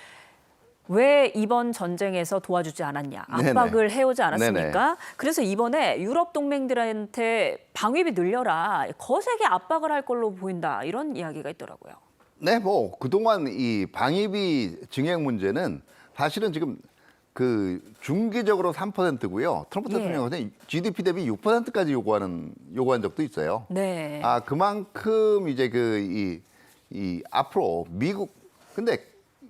왜 이번 전쟁에서 도와주지 않았냐, 압박을 해오지 않았습니까? 네네. 그래서 이번에 유럽 동맹들한테 방위비 늘려라, 거세게 압박을 할 걸로 보인다 이런 이야기가 있더라고요. 네, 뭐 그동안 이 방위비 증액 문제는 사실은 지금 그 중기적으로 3%고요. 트럼프 예. 대통령은 GDP 대비 6%까지 요구한 적도 있어요. 네. 아, 그만큼 이제 이 앞으로 미국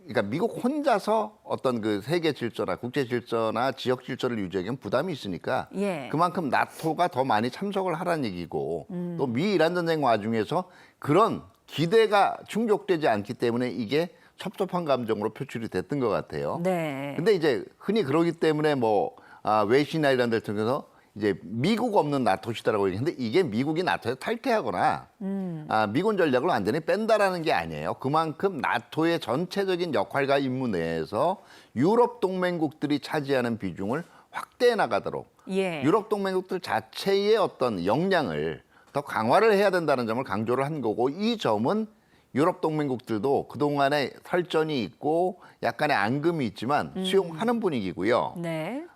그러니까 미국 혼자서 어떤 그 세계 질서나 국제 질서나 지역 질서를 유지하기엔 부담이 있으니까 예. 그만큼 나토가 더 많이 참석을 하라는 얘기고 또 미 이란 전쟁 와중에서 그런 기대가 충족되지 않기 때문에 이게 섭섭한 감정으로 표출이 됐던 것 같아요. 네. 근데 이제 흔히 그러기 때문에 외신이나 이런 데를 통해서 이제 미국 없는 나토 시대라고 얘기하는데 이게 미국이 나토에서 탈퇴하거나 미군 전략을 완전히 뺀다라는 게 아니에요. 그만큼 나토의 전체적인 역할과 임무 내에서 유럽 동맹국들이 차지하는 비중을 확대해 나가도록 예. 유럽 동맹국들 자체의 어떤 역량을 더 강화를 해야 된다는 점을 강조를 한 거고 이 점은 유럽 동맹국들도 그동안에 설전이 있고 약간의 앙금이 있지만 수용하는 분위기고요. 네.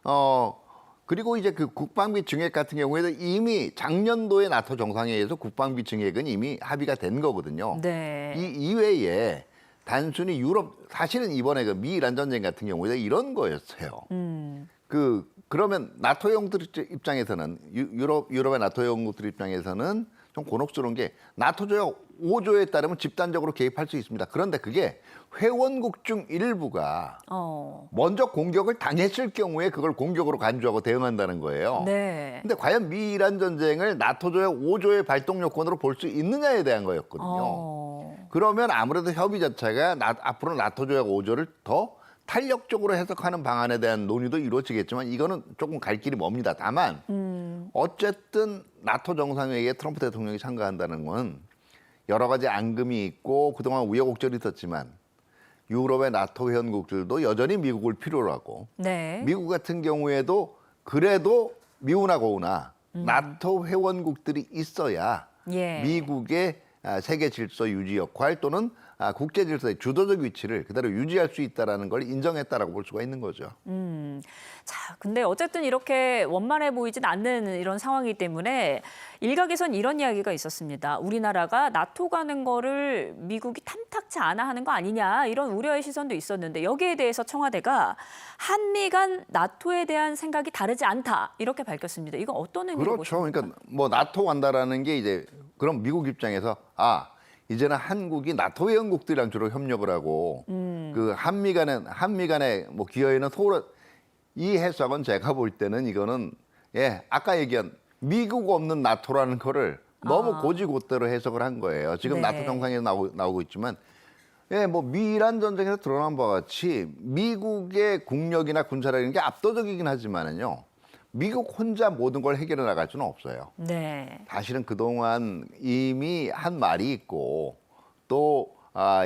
그리고 이제 그 국방비 증액 같은 경우에도 이미 작년도에 나토 정상회의에서 국방비 증액은 이미 합의가 된 거거든요. 네. 이 이외에 단순히 사실은 이번에 그 미 이란 전쟁 같은 경우에도 이런 거였어요. 그러면 나토 회원국들 입장에서는 유럽의 나토 회원국들 입장에서는 좀 곤혹스러운 게 나토 조약 5조에 따르면 집단적으로 개입할 수 있습니다. 그런데 그게 회원국 중 일부가 먼저 공격을 당했을 경우에 그걸 공격으로 간주하고 대응한다는 거예요. 네. 근데 과연 미 이란 전쟁을 나토 조약 5조의 발동 요건으로 볼 수 있느냐에 대한 거였거든요. 그러면 아무래도 협의 자체가 앞으로 나토 조약 5조를 더 탄력적으로 해석하는 방안에 대한 논의도 이루어지겠지만 이거는 조금 갈 길이 멉니다. 다만 어쨌든 나토 정상회의에 트럼프 대통령이 참가한다는 건 여러 가지 앙금이 있고 그동안 우여곡절이 있었지만 유럽의 나토 회원국들도 여전히 미국을 필요로 하고 네. 미국 같은 경우에도 그래도 미우나 고우나 나토 회원국들이 있어야 예. 미국의 세계 질서 유지 역할 또는 국제 질서의 주도적 위치를 그대로 유지할 수 있다는 걸 인정했다라고 볼 수가 있는 거죠. 자, 근데 어쨌든 이렇게 원만해 보이진 않는 이런 상황이기 때문에 일각에선 이런 이야기가 있었습니다. 우리나라가 나토 가는 거를 미국이 탐탁치 않아 하는 거 아니냐 이런 우려의 시선도 있었는데 여기에 대해서 청와대가 한미 간 나토에 대한 생각이 다르지 않다 이렇게 밝혔습니다. 이건 어떤 의미로 그렇죠. 보십니까? 그러니까 뭐 나토 간다라는 게 이제 그럼 미국 입장에서 이제는 한국이 나토 회원국들이랑 주로 협력을 하고 그 한미 간의 뭐 기여에는 소홀한 이 해석은 제가 볼 때는 이거는 아까 얘기한 미국 없는 나토라는 거를 너무 고지고대로 해석을 한 거예요. 지금 네. 나토 정상회의 나오고 있지만 예, 뭐 미이란 전쟁에서 드러난 바와 같이 미국의 국력이나 군사력이 게 압도적이긴 하지만은요. 미국 혼자 모든 걸 해결해 나갈 수는 없어요. 네. 사실은 그동안 이미 한 말이 있고 또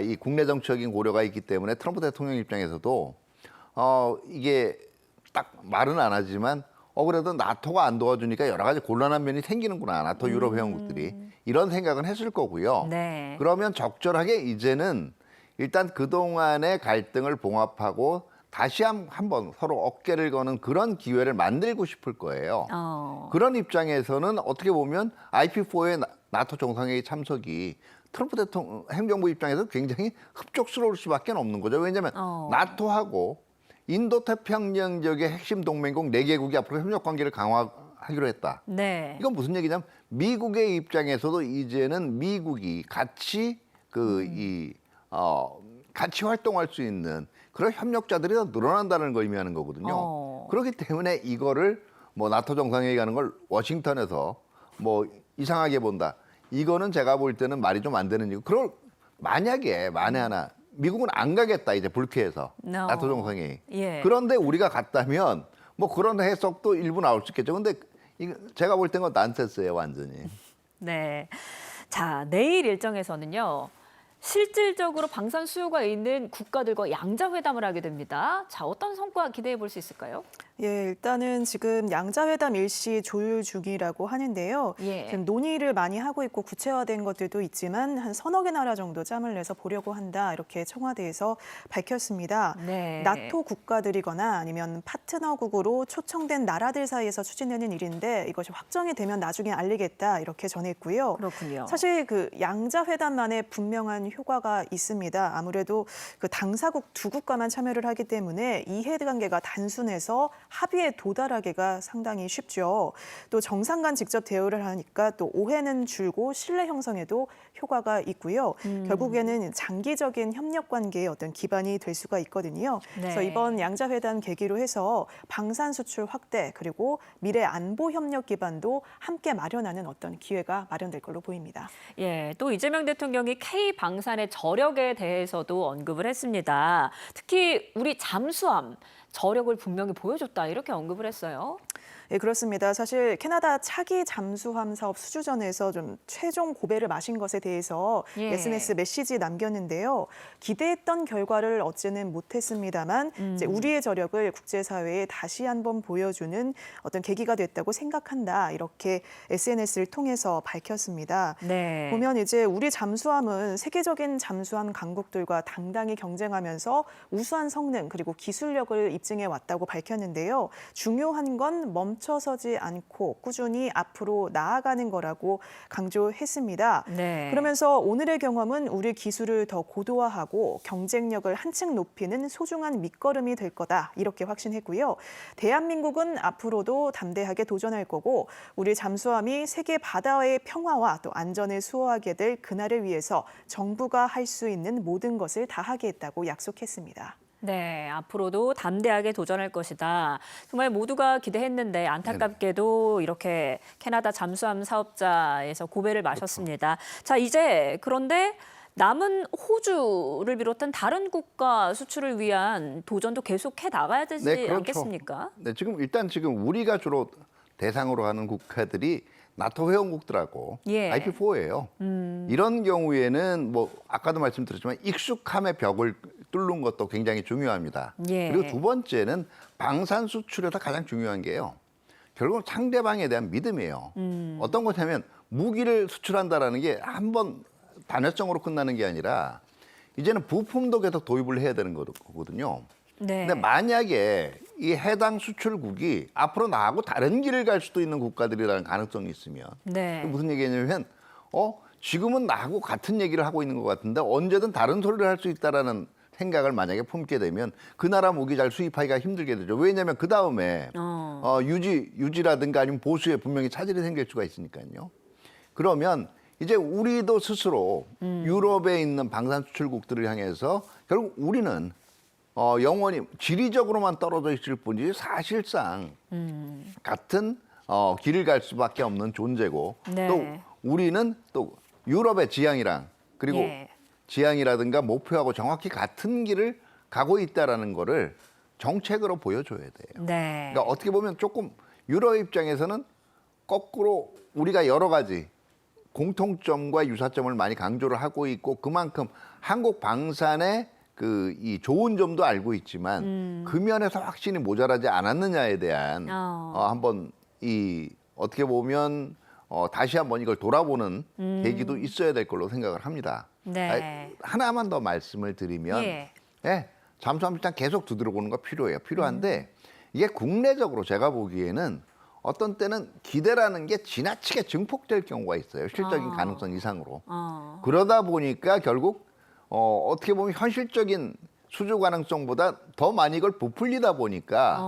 이 국내 정치적인 고려가 있기 때문에 트럼프 대통령 입장에서도 이게 딱 말은 안 하지만 그래도 나토가 안 도와주니까 여러 가지 곤란한 면이 생기는구나. 나토 유럽 회원국들이 이런 생각은 했을 거고요. 네. 그러면 적절하게 이제는 일단 그동안의 갈등을 봉합하고 다시 한번 서로 어깨를 거는 그런 기회를 만들고 싶을 거예요. 그런 입장에서는 어떻게 보면 IP4의 나토 정상회의 참석이 트럼프 대통령 행정부 입장에서 굉장히 흡족스러울 수밖에 없는 거죠. 왜냐하면 나토하고 인도태평양 지역의 핵심 동맹국 4개국이 앞으로 협력 관계를 강화하기로 했다. 네. 이건 무슨 얘기냐면 미국의 입장에서도 이제는 미국이 같이 같이 활동할 수 있는 그런 협력자들이 더 늘어난다는 걸 의미하는 거거든요. 그렇기 때문에 이거를 뭐 나토 정상회의 가는 걸 워싱턴에서 뭐 이상하게 본다. 이거는 제가 볼 때는 말이 좀 안 되는 얘기고. 그걸 만약에 만에 하나 미국은 안 가겠다 이제 불쾌해서 No. 나토 정상회의. 예. 그런데 우리가 갔다면 뭐 그런 해석도 일부 나올 수 있겠죠. 근데 제가 볼 땐 건 난센스예요, 완전히. 네. 자, 내일 일정에서는요. 실질적으로 방산 수요가 있는 국가들과 양자회담을 하게 됩니다. 자, 어떤 성과 기대해 볼 수 있을까요? 예, 일단은 지금 양자회담 일시 조율 중이라고 하는데요. 예. 지금 논의를 많이 하고 있고 구체화된 것들도 있지만 한 서너 개 나라 정도 짬을 내서 보려고 한다. 이렇게 청와대에서 밝혔습니다. 네. 나토 국가들이거나 아니면 파트너국으로 초청된 나라들 사이에서 추진되는 일인데 이것이 확정이 되면 나중에 알리겠다. 이렇게 전했고요. 그렇군요. 사실 그 양자회담만에 분명한 효과가 있습니다. 아무래도 그 당사국 두 국가만 참여를 하기 때문에 이해관계가 단순해서 합의에 도달하기가 상당히 쉽죠. 또 정상 간 직접 대우를 하니까 또 오해는 줄고 신뢰 형성에도 효과가 있고요. 결국에는 장기적인 협력 관계의 어떤 기반이 될 수가 있거든요. 네. 그래서 이번 양자회담 계기로 해서 방산 수출 확대 그리고 미래 안보 협력 기반도 함께 마련하는 어떤 기회가 마련될 걸로 보입니다. 예, 또 이재명 대통령이 K 방산의 저력에 대해서도 언급을 했습니다. 특히 우리 잠수함 저력을 분명히 보여줬다 이렇게 언급을 했어요. 예, 그렇습니다. 사실 캐나다 차기 잠수함 사업 수주전에서 좀 최종 고배를 마신 것에 대해서 예. SNS 메시지 남겼는데요. 기대했던 결과를 얻지는 못했습니다만 이제 우리의 저력을 국제사회에 다시 한번 보여주는 어떤 계기가 됐다고 생각한다. 이렇게 SNS를 통해서 밝혔습니다. 네. 보면 이제 우리 잠수함은 세계적인 잠수함 강국들과 당당히 경쟁하면서 우수한 성능 그리고 기술력을 입증해 왔다고 밝혔는데요. 중요한 건 멈춰서지 않고 꾸준히 앞으로 나아가는 거라고 강조했습니다. 네. 그러면서 오늘의 경험은 우리 기술을 더 고도화하고 경쟁력을 한층 높이는 소중한 밑거름이 될 거다. 이렇게 확신했고요. 대한민국은 앞으로도 담대하게 도전할 거고 우리 잠수함이 세계 바다의 평화와 또 안전을 수호하게 될 그날을 위해서 정부가 할 수 있는 모든 것을 다하겠다고 약속했습니다. 네, 앞으로도 담대하게 도전할 것이다. 정말 모두가 기대했는데 안타깝게도 이렇게 캐나다 잠수함 사업자에서 고배를 마셨습니다. 자, 이제 그런데 남은 호주를 비롯한 다른 국가 수출을 위한 도전도 계속해 나가야 되지 그렇죠. 않겠습니까? 네, 지금 우리가 주로 대상으로 하는 국가들이 나토 회원국들하고 예. IP4예요. 이런 경우에는 뭐 아까도 말씀드렸지만 익숙함의 벽을 뚫는 것도 굉장히 중요합니다. 예. 그리고 두 번째는 방산 수출에서 가장 중요한 게요. 결국 상대방에 대한 믿음이에요. 어떤 거냐면 무기를 수출한다라는 게 한 번 단회성으로 끝나는 게 아니라 이제는 부품도 계속 도입을 해야 되는 거거든요. 네. 근데 만약에 이 해당 수출국이 앞으로 나하고 다른 길을 갈 수도 있는 국가들이라는 가능성이 있으면 네. 무슨 얘기냐면 지금은 나하고 같은 얘기를 하고 있는 것 같은데 언제든 다른 소리를 할 수 있다라는 생각을 만약에 품게 되면 그 나라 무기 잘 수입하기가 힘들게 되죠. 왜냐하면 그 다음에 유지라든가 아니면 보수에 분명히 차질이 생길 수가 있으니까요. 그러면 이제 우리도 스스로 유럽에 있는 방산 수출국들을 향해서 결국 우리는 영원히 지리적으로만 떨어져 있을 뿐이지 사실상 같은 길을 갈 수밖에 없는 존재고 네. 또 우리는 또 유럽의 지향이랑 그리고 예. 지향이라든가 목표하고 정확히 같은 길을 가고 있다라는 거를 정책으로 보여줘야 돼요. 네. 그러니까 어떻게 보면 조금 유럽 입장에서는 거꾸로 우리가 여러 가지 공통점과 유사점을 많이 강조를 하고 있고 그만큼 한국 방산의 이 좋은 점도 알고 있지만 그 면에서 확실히 모자라지 않았느냐에 대한 한번 어떻게 보면 다시 한번 이걸 돌아보는 계기도 있어야 될 걸로 생각을 합니다. 네. 하나만 더 말씀을 드리면 예. 잠수함 시장 계속 두드려보는 거 필요한데 이게 국내적으로 제가 보기에는 어떤 때는 기대라는 게 지나치게 증폭될 경우가 있어요. 실적인 가능성 이상으로. 그러다 보니까 결국 어떻게 보면 현실적인 수주 가능성보다 더 많이 이걸 부풀리다 보니까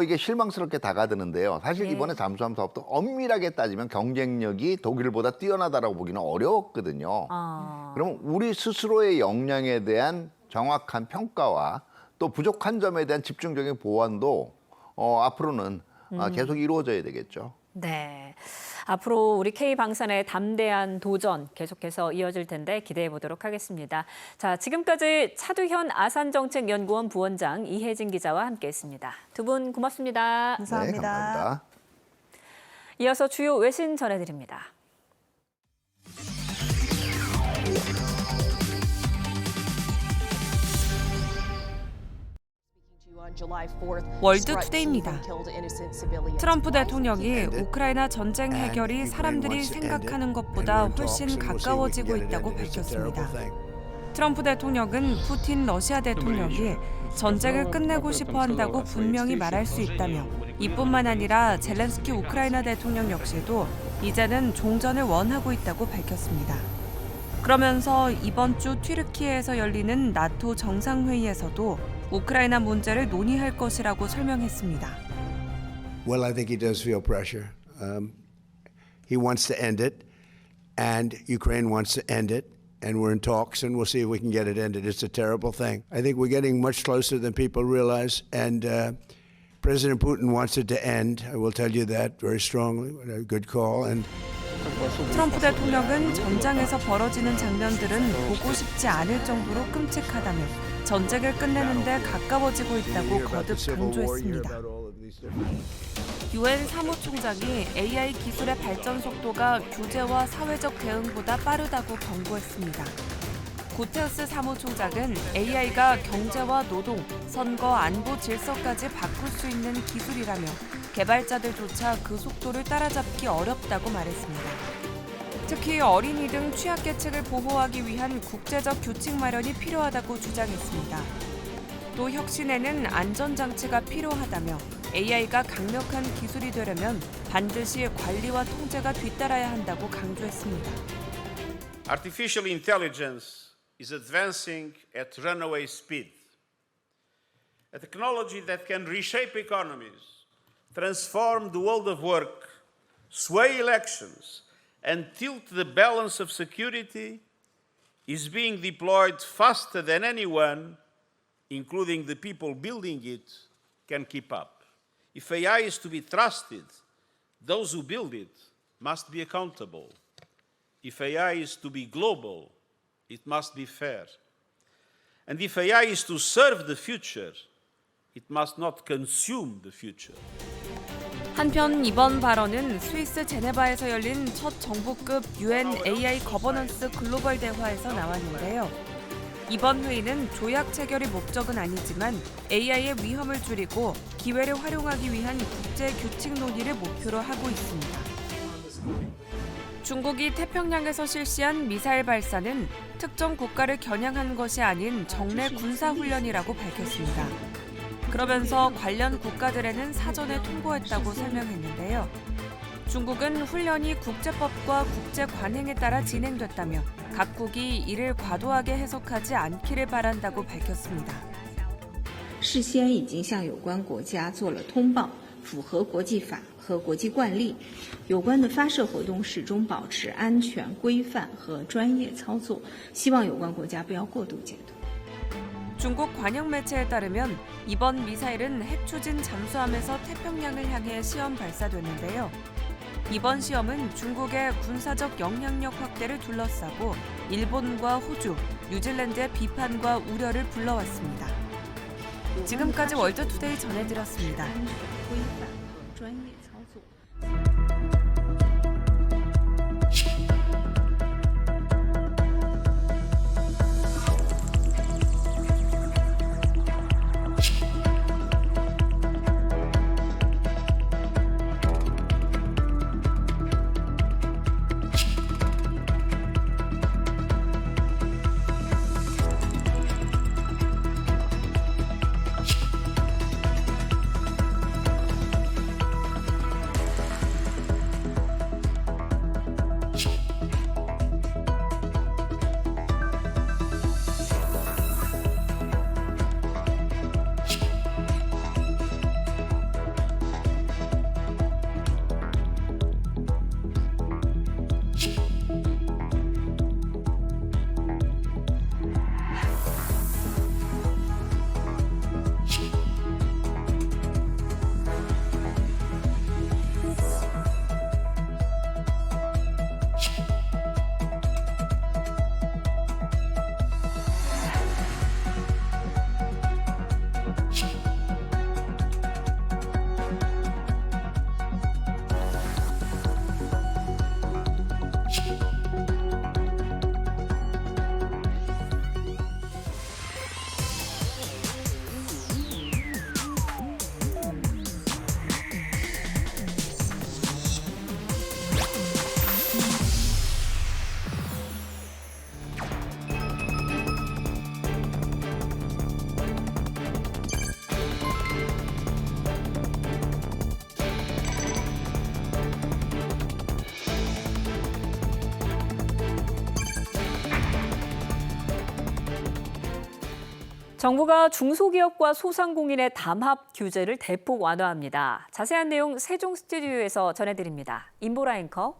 이게 실망스럽게 다가드는데요. 사실 이번에 잠수함 사업도 엄밀하게 따지면 경쟁력이 독일보다 뛰어나다라고 보기는 어려웠거든요. 그러면 우리 스스로의 역량에 대한 정확한 평가와 또 부족한 점에 대한 집중적인 보완도 앞으로는 계속 이루어져야 되겠죠. 네. 앞으로 우리 K방산의 담대한 도전 계속해서 이어질 텐데 기대해 보도록 하겠습니다. 자, 지금까지 차두현 아산정책연구원 부원장 이혜진 기자와 함께했습니다. 두 분 고맙습니다. 감사합니다. 네, 감사합니다. 이어서 주요 외신 전해드립니다. 월드투데이입니다. 트럼프 대통령이 우크라이나 전쟁 해결이 사람들이 생각하는 것보다 훨씬 가까워지고 있다고 밝혔습니다. 트럼프 대통령은 푸틴 러시아 대통령이 전쟁을 끝내고 싶어 한다고 분명히 말할 수 있다며 이뿐만 아니라 젤렌스키 우크라이나 대통령 역시도 이제는 종전을 원하고 있다고 밝혔습니다. 그러면서 이번 주 튀르키예에서 열리는 나토 정상회의에서도 우크라이나 문제를 논의할 것이라고 설명했습니다. Well, I think he does feel pressure. He wants to end it, and Ukraine wants to end it, and we're in talks, and we'll see if we can get it ended. It's a terrible thing. I think we're getting much closer than people realize, and President Putin wants it to end. I will tell you that very strongly. A good call. And 트럼프 대통령은 전장에서 벌어지는 장면들은 보고 싶지 않을 정도로 끔찍하다며 전쟁을 끝내는 데 가까워지고 있다고 거듭 강조했습니다. 유엔 사무총장이 AI 기술의 발전 속도가 규제와 사회적 대응보다 빠르다고 경고했습니다. 구테우스 사무총장은 AI가 경제와 노동, 선거, 안보 질서까지 바꿀 수 있는 기술이라며 개발자들조차 그 속도를 따라잡기 어렵다고 말했습니다. 특히 어린이 등 취약계층을 보호하기 위한 국제적 규칙 마련이 필요하다고 주장했습니다. 또 혁신에는 안전장치가 필요하다며 AI가 강력한 기술이 되려면 반드시 관리와 통제가 뒤따라야 한다고 강조했습니다. Artificial intelligence is advancing at runaway speed. A technology that can reshape economies, transform the world of work, sway elections, and tilt the balance of security is being deployed faster than anyone, including the people building it, can keep up. If AI is to be trusted, those who build it must be accountable. If AI is to be global, it must be fair. And if AI is to serve the future, it must not consume the future. 한편 이번 발언은 스위스 제네바에서 열린 첫 정부급 UN AI 거버넌스 글로벌 대화에서 나왔는데요. 이번 회의는 조약 체결이 목적은 아니지만 AI의 위험을 줄이고 기회를 활용하기 위한 국제 규칙 논의를 목표로 하고 있습니다. 중국이 태평양에서 실시한 미사일 발사는 특정 국가를 겨냥한 것이 아닌 정례 군사훈련이라고 밝혔습니다. 그러면서 관련 국가들에는 사전에 통보했다고 설명했는데요. 중국은 훈련이 국제법과 국제 관행에 따라 진행됐다며 각국이 이를 과도하게 해석하지 않기를 바란다고 밝혔습니다. 事先已经向有关国家做了通报，符合国际法和国际惯例。有关的发射活动始终保持安全、规范和专业操作，希望有关国家不要过度解读。 중국 관영 매체에 따르면 이번 미사일은 핵 추진 잠수함에서 태평양을 향해 시험 발사됐는데요. 이번 시험은 중국의 군사적 영향력 확대를 둘러싸고 일본과 호주, 뉴질랜드의 비판과 우려를 불러왔습니다. 지금까지 월드투데이 전해드렸습니다. 정부가 중소기업과 소상공인의 담합 규제를 대폭 완화합니다. 자세한 내용 세종 스튜디오에서 전해드립니다. 임보라 앵커.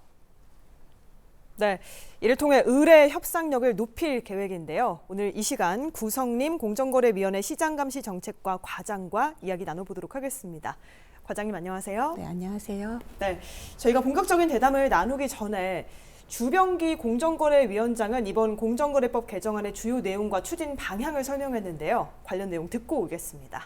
네, 이를 통해 의뢰 협상력을 높일 계획인데요. 오늘 이 시간 구성림 공정거래위원회 시장감시 정책과 과장과 이야기 나눠보도록 하겠습니다. 과장님 안녕하세요. 네, 안녕하세요. 네, 저희가 본격적인 대담을 나누기 전에 주병기 공정거래위원장은 이번 공정거래법 개정안의 주요 내용과 추진 방향을 설명했는데요. 관련 내용 듣고 오겠습니다.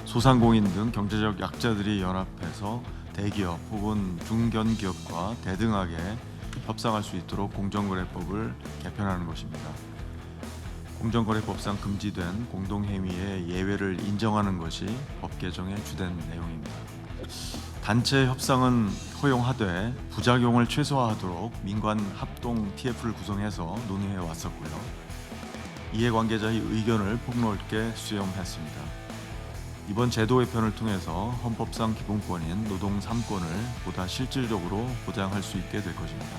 소상공인 등 경제적 약자들이 연합해서 대기업 혹은 중견기업과 대등하게 협상할 수 있도록 공정거래법을 개편하는 것입니다. 공정거래법상 금지된 공동행위의 예외를 인정하는 것이 법 개정의 주된 내용입니다. 단체 협상은 허용하되 부작용을 최소화하도록 민관 합동 TF를 구성해서 논의해 왔었고요. 이해관계자의 의견을 폭넓게 수렴했습니다. 이번 제도 개편을 통해서 헌법상 기본권인 노동 3권을 보다 실질적으로 보장할 수 있게 될 것입니다.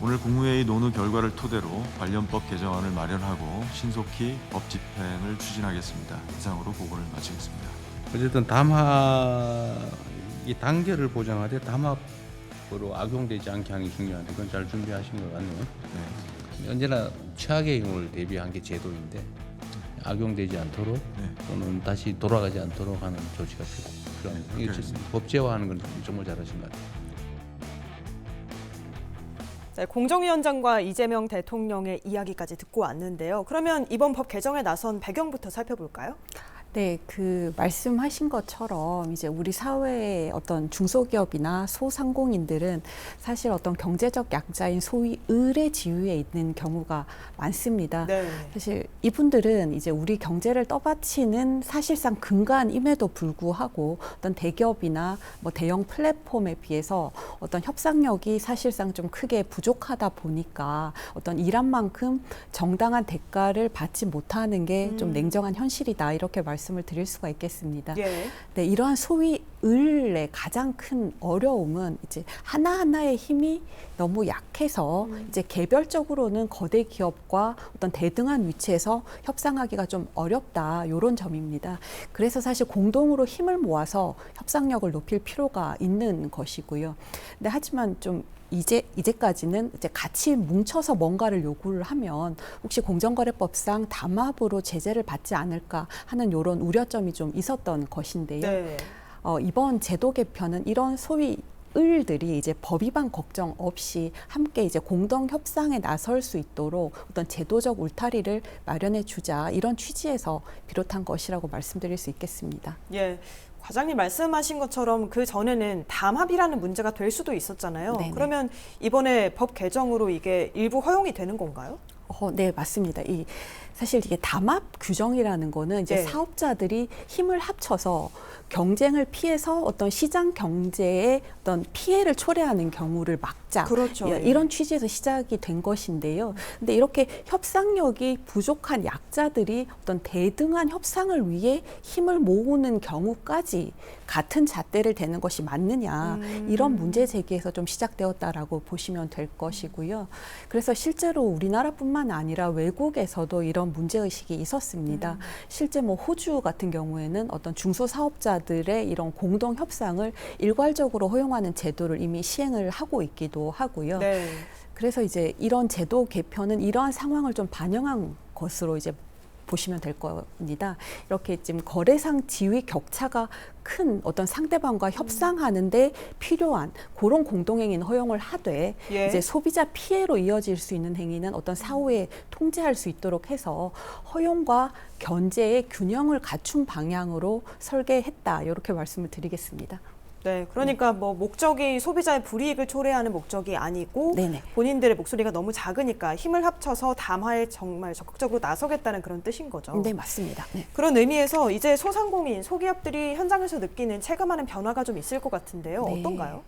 오늘 국무회의 논의 결과를 토대로 관련 법 개정안을 마련하고 신속히 법 집행을 추진하겠습니다. 이상으로 보고를 마치겠습니다. 어쨌든 담합이 단계를 보장하되 담합으로 악용되지 않게 하는 게 중요한데 그건 잘 준비하신 것 같네요. 네. 언제나 최악의 경우를 대비한 게 제도인데 악용되지 않도록 또는 다시 돌아가지 않도록 하는 조치가 필요합니다. 이게 법제화하는 건 정말 잘하신 것 같아요. 네, 공정위원장과 이재명 대통령의 이야기까지 듣고 왔는데요. 그러면 이번 법 개정에 나선 배경부터 살펴볼까요? 네, 그 말씀하신 것처럼 이제 우리 사회의 어떤 중소기업이나 소상공인들은 사실 어떤 경제적 약자인 소위 의뢰 지위에 있는 경우가 많습니다. 네. 사실 이분들은 이제 우리 경제를 떠받치는 사실상 근간임에도 불구하고 어떤 대기업이나 뭐 대형 플랫폼에 비해서 어떤 협상력이 사실상 좀 크게 부족하다 보니까 어떤 일한 만큼 정당한 대가를 받지 못하는 게 좀 냉정한 현실이다 이렇게 말씀을 드릴 수가 있겠습니다. 예. 네, 이러한 소위 을의 가장 큰 어려움은 이제 하나하나의 힘이 너무 약해서 이제 개별적으로는 거대 기업과 어떤 대등한 위치에서 협상하기가 좀 어렵다, 이런 점입니다. 그래서 사실 공동으로 힘을 모아서 협상력을 높일 필요가 있는 것이고요. 근데 하지만 좀 이제까지는 이제 같이 뭉쳐서 뭔가를 요구를 하면 혹시 공정거래법상 담합으로 제재를 받지 않을까 하는 이런 우려점이 좀 있었던 것인데요. 네. 이번 제도 개편은 이런 소위 을들이 이제 법 위반 걱정 없이 함께 이제 공동 협상에 나설 수 있도록 어떤 제도적 울타리를 마련해 주자, 이런 취지에서 비롯한 것이라고 말씀드릴 수 있겠습니다. 예. 과장님 말씀하신 것처럼 그 전에는 담합이라는 문제가 될 수도 있었잖아요. 네네. 그러면 이번에 법 개정으로 이게 일부 허용이 되는 건가요? 네, 맞습니다. 사실 이게 담합 규정이라는 거는 이제 네. 사업자들이 힘을 합쳐서 경쟁을 피해서 어떤 시장 경제에 어떤 피해를 초래하는 경우를 막자. 그렇죠. 이런 취지에서 시작이 된 것인데요. 근데 이렇게 협상력이 부족한 약자들이 어떤 대등한 협상을 위해 힘을 모으는 경우까지 같은 잣대를 대는 것이 맞느냐, 이런 문제 제기에서 좀 시작되었다라고 보시면 될 것이고요. 그래서 실제로 우리나라뿐만 아니라 외국에서도 이런 문제의식이 있었습니다. 실제 뭐 호주 같은 경우에는 어떤 중소사업자들의 이런 공동 협상을 일괄적으로 허용하는 제도를 이미 시행을 하고 있기도 하고요. 네. 그래서 이제 이런 제도 개편은 이러한 상황을 좀 반영한 것으로 이제 보시면 될 겁니다. 이렇게 지금 거래상 지위 격차가 큰 어떤 상대방과 협상하는데 필요한 그런 공동행위는 허용을 하되 예. 이제 소비자 피해로 이어질 수 있는 행위는 어떤 사후에 통제할 수 있도록 해서 허용과 견제의 균형을 갖춘 방향으로 설계했다, 이렇게 말씀을 드리겠습니다. 네, 그러니까 뭐 목적이 소비자의 불이익을 초래하는 목적이 아니고 네네. 본인들의 목소리가 너무 작으니까 힘을 합쳐서 담화에 정말 적극적으로 나서겠다는 그런 뜻인 거죠. 네, 맞습니다. 네. 그런 의미에서 이제 소상공인, 소기업들이 현장에서 느끼는 체감하는 변화가 좀 있을 것 같은데요. 네. 어떤가요?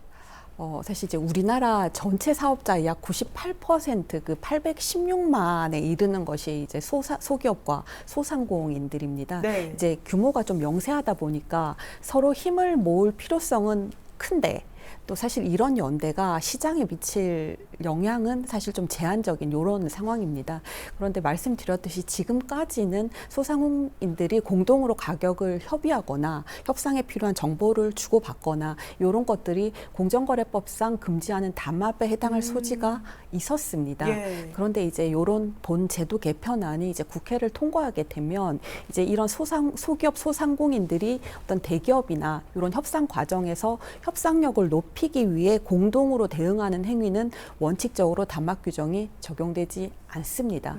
사실 이제 우리나라 전체 사업자의 약 98%, 그 816만에 이르는 것이 이제 소기업과 소상공인들입니다. 네. 이제 규모가 좀 영세하다 보니까 서로 힘을 모을 필요성은 큰데, 또 사실 이런 연대가 시장에 미칠 영향은 사실 좀 제한적인 이런 상황입니다. 그런데 말씀드렸듯이 지금까지는 소상공인들이 공동으로 가격을 협의하거나 협상에 필요한 정보를 주고받거나 이런 것들이 공정거래법상 금지하는 담합에 해당할 소지가 있었습니다. 예. 그런데 이제 이런 본 제도 개편안이 이제 국회를 통과하게 되면 이제 이런 소기업 소상공인들이 어떤 대기업이나 이런 협상 과정에서 협상력을 높이기 위해 공동으로 대응하는 행위는 원칙적으로 담합 규정이 적용되지 않습니다.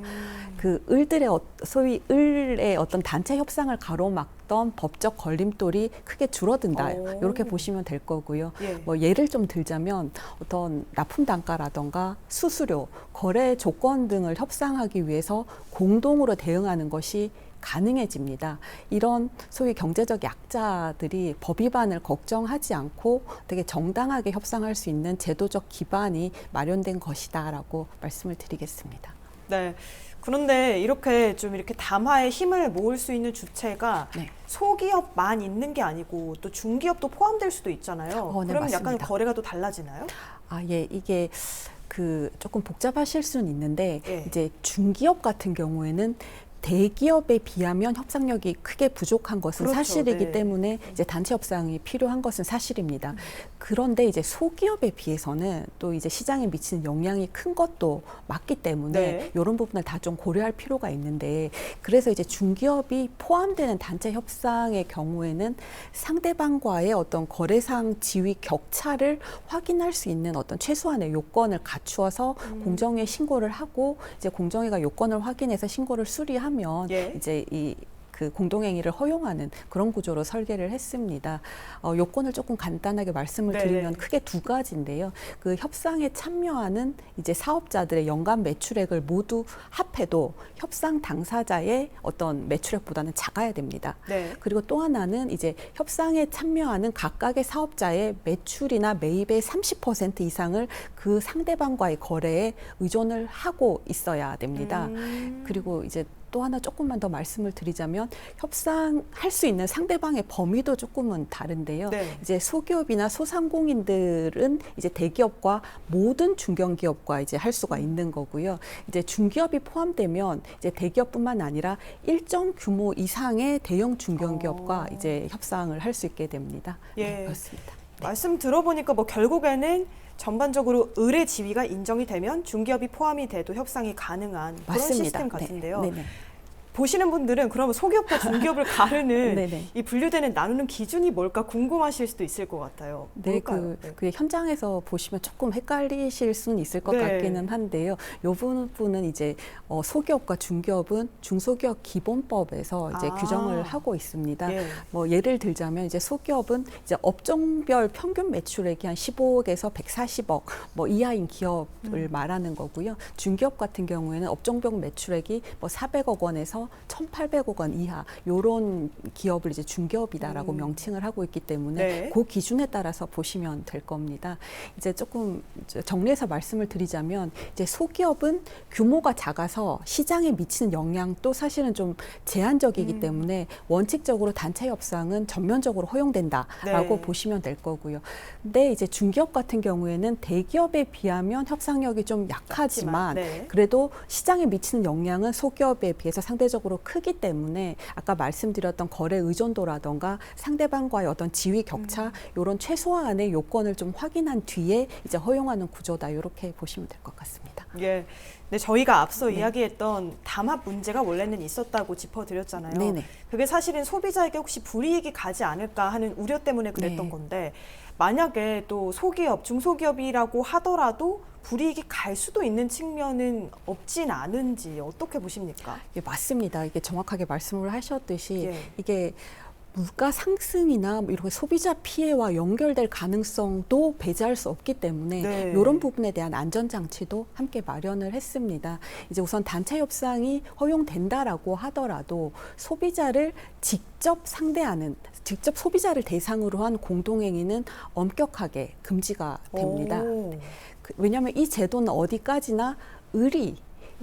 그 소위 을의 어떤 단체 협상을 가로막던 법적 걸림돌이 크게 줄어든다, 이렇게 보시면 될 거고요. 예. 뭐 예를 좀 들자면 어떤 납품 단가라던가 수수료, 거래 조건 등을 협상하기 위해서 공동으로 대응하는 것이 가능해집니다. 이런 소위 경제적 약자들이 법 위반을 걱정하지 않고 되게 정당하게 협상할 수 있는 제도적 기반이 마련된 것이다라고 말씀을 드리겠습니다. 네. 그런데 이렇게 담화에 힘을 모을 수 있는 주체가 네. 소기업만 있는 게 아니고 또 중기업도 포함될 수도 있잖아요. 네, 그러면 약간 맞습니다. 거래가 또 달라지나요? 예, 이게 조금 복잡하실 수는 있는데 예. 이제 중기업 같은 경우에는 대기업에 비하면 협상력이 크게 부족한 것은 그렇죠. 사실이기 네. 때문에 이제 단체 협상이 필요한 것은 사실입니다. 그런데 이제 소기업에 비해서는 또 이제 시장에 미치는 영향이 큰 것도 맞기 때문에 네. 이런 부분을 다 좀 고려할 필요가 있는데, 그래서 이제 중기업이 포함되는 단체 협상의 경우에는 상대방과의 어떤 거래상 지위 격차를 확인할 수 있는 어떤 최소한의 요건을 갖추어서 공정위에 신고를 하고 이제 공정위가 요건을 확인해서 신고를 수리하면 예. 이제 그 공동행위를 허용하는 그런 구조로 설계를 했습니다. 요건을 조금 간단하게 말씀을 드리면 크게 두 가지인데요. 그 협상에 참여하는 이제 사업자들의 연간 매출액을 모두 합해도 협상 당사자의 어떤 매출액보다는 작아야 됩니다. 네. 그리고 또 하나는 이제 협상에 참여하는 각각의 사업자의 매출이나 매입의 30% 이상을 그 상대방과의 거래에 의존을 하고 있어야 됩니다. 그리고 이제 또 하나 조금만 더 말씀을 드리자면 협상할 수 있는 상대방의 범위도 조금은 다른데요. 네. 이제 소기업이나 소상공인들은 이제 대기업과 모든 중견기업과 이제 할 수가 있는 거고요. 이제 중기업이 포함되면 이제 대기업뿐만 아니라 일정 규모 이상의 대형 중견기업과 이제 협상을 할 수 있게 됩니다. 예. 네, 그렇습니다. 말씀 들어보니까 뭐 결국에는 전반적으로 의뢰 지위가 인정이 되면 중기업이 포함이 돼도 협상이 가능한 그런 맞습니다. 시스템 같은데요. 네. 네네. 보시는 분들은 그러면 소기업과 중기업을 가르는 네네. 이 분류되는 나누는 기준이 뭘까 궁금하실 수도 있을 것 같아요. 네, 뭘까요? 그 현장에서 보시면 조금 헷갈리실 수는 있을 것 네. 같기는 한데요. 이 부분은 이제 소기업과 중기업은 중소기업 기본법에서 이제 규정을 하고 있습니다. 예. 뭐 예를 들자면 이제 소기업은 이제 업종별 평균 매출액이 한 15억에서 140억 뭐 이하인 기업을 말하는 거고요. 중기업 같은 경우에는 업종별 매출액이 뭐 400억 원에서 1,800억 원 이하 요런 기업을 이제 중기업이다라고 명칭을 하고 있기 때문에 네. 그 기준에 따라서 보시면 될 겁니다. 이제 조금 정리해서 말씀을 드리자면 이제 소기업은 규모가 작아서 시장에 미치는 영향도 사실은 좀 제한적이기 때문에 원칙적으로 단체 협상은 전면적으로 허용된다라고 네. 보시면 될 거고요. 근데 이제 중기업 같은 경우에는 대기업에 비하면 협상력이 좀 약하지만 네. 그래도 시장에 미치는 영향은 소기업에 비해서 상대적으로 크기 때문에 아까 말씀드렸던 거래 의존도라던가 상대방과의 어떤 지위 격차 이런 최소한의 요건을 좀 확인한 뒤에 이제 허용하는 구조다 이렇게 보시면 될 것 같습니다. 예. 네, 저희가 앞서 네. 이야기했던 담합 문제가 원래는 있었다고 짚어드렸잖아요. 네네. 그게 사실은 소비자에게 혹시 불이익이 가지 않을까 하는 우려 때문에 그랬던 네. 건데 만약에 또 소기업, 중소기업이라고 하더라도 불이익이 갈 수도 있는 측면은 없진 않은지 어떻게 보십니까? 예, 맞습니다. 이게 정확하게 말씀을 하셨듯이 예. 이게 물가 상승이나 뭐 이렇게 소비자 피해와 연결될 가능성도 배제할 수 없기 때문에 네. 이런 부분에 대한 안전장치도 함께 마련을 했습니다. 이제 우선 단체 협상이 허용된다라고 하더라도 소비자를 직접 상대하는, 직접 소비자를 대상으로 한 공동행위는 엄격하게 금지가 됩니다. 왜냐하면 이 제도는 어디까지나 의리,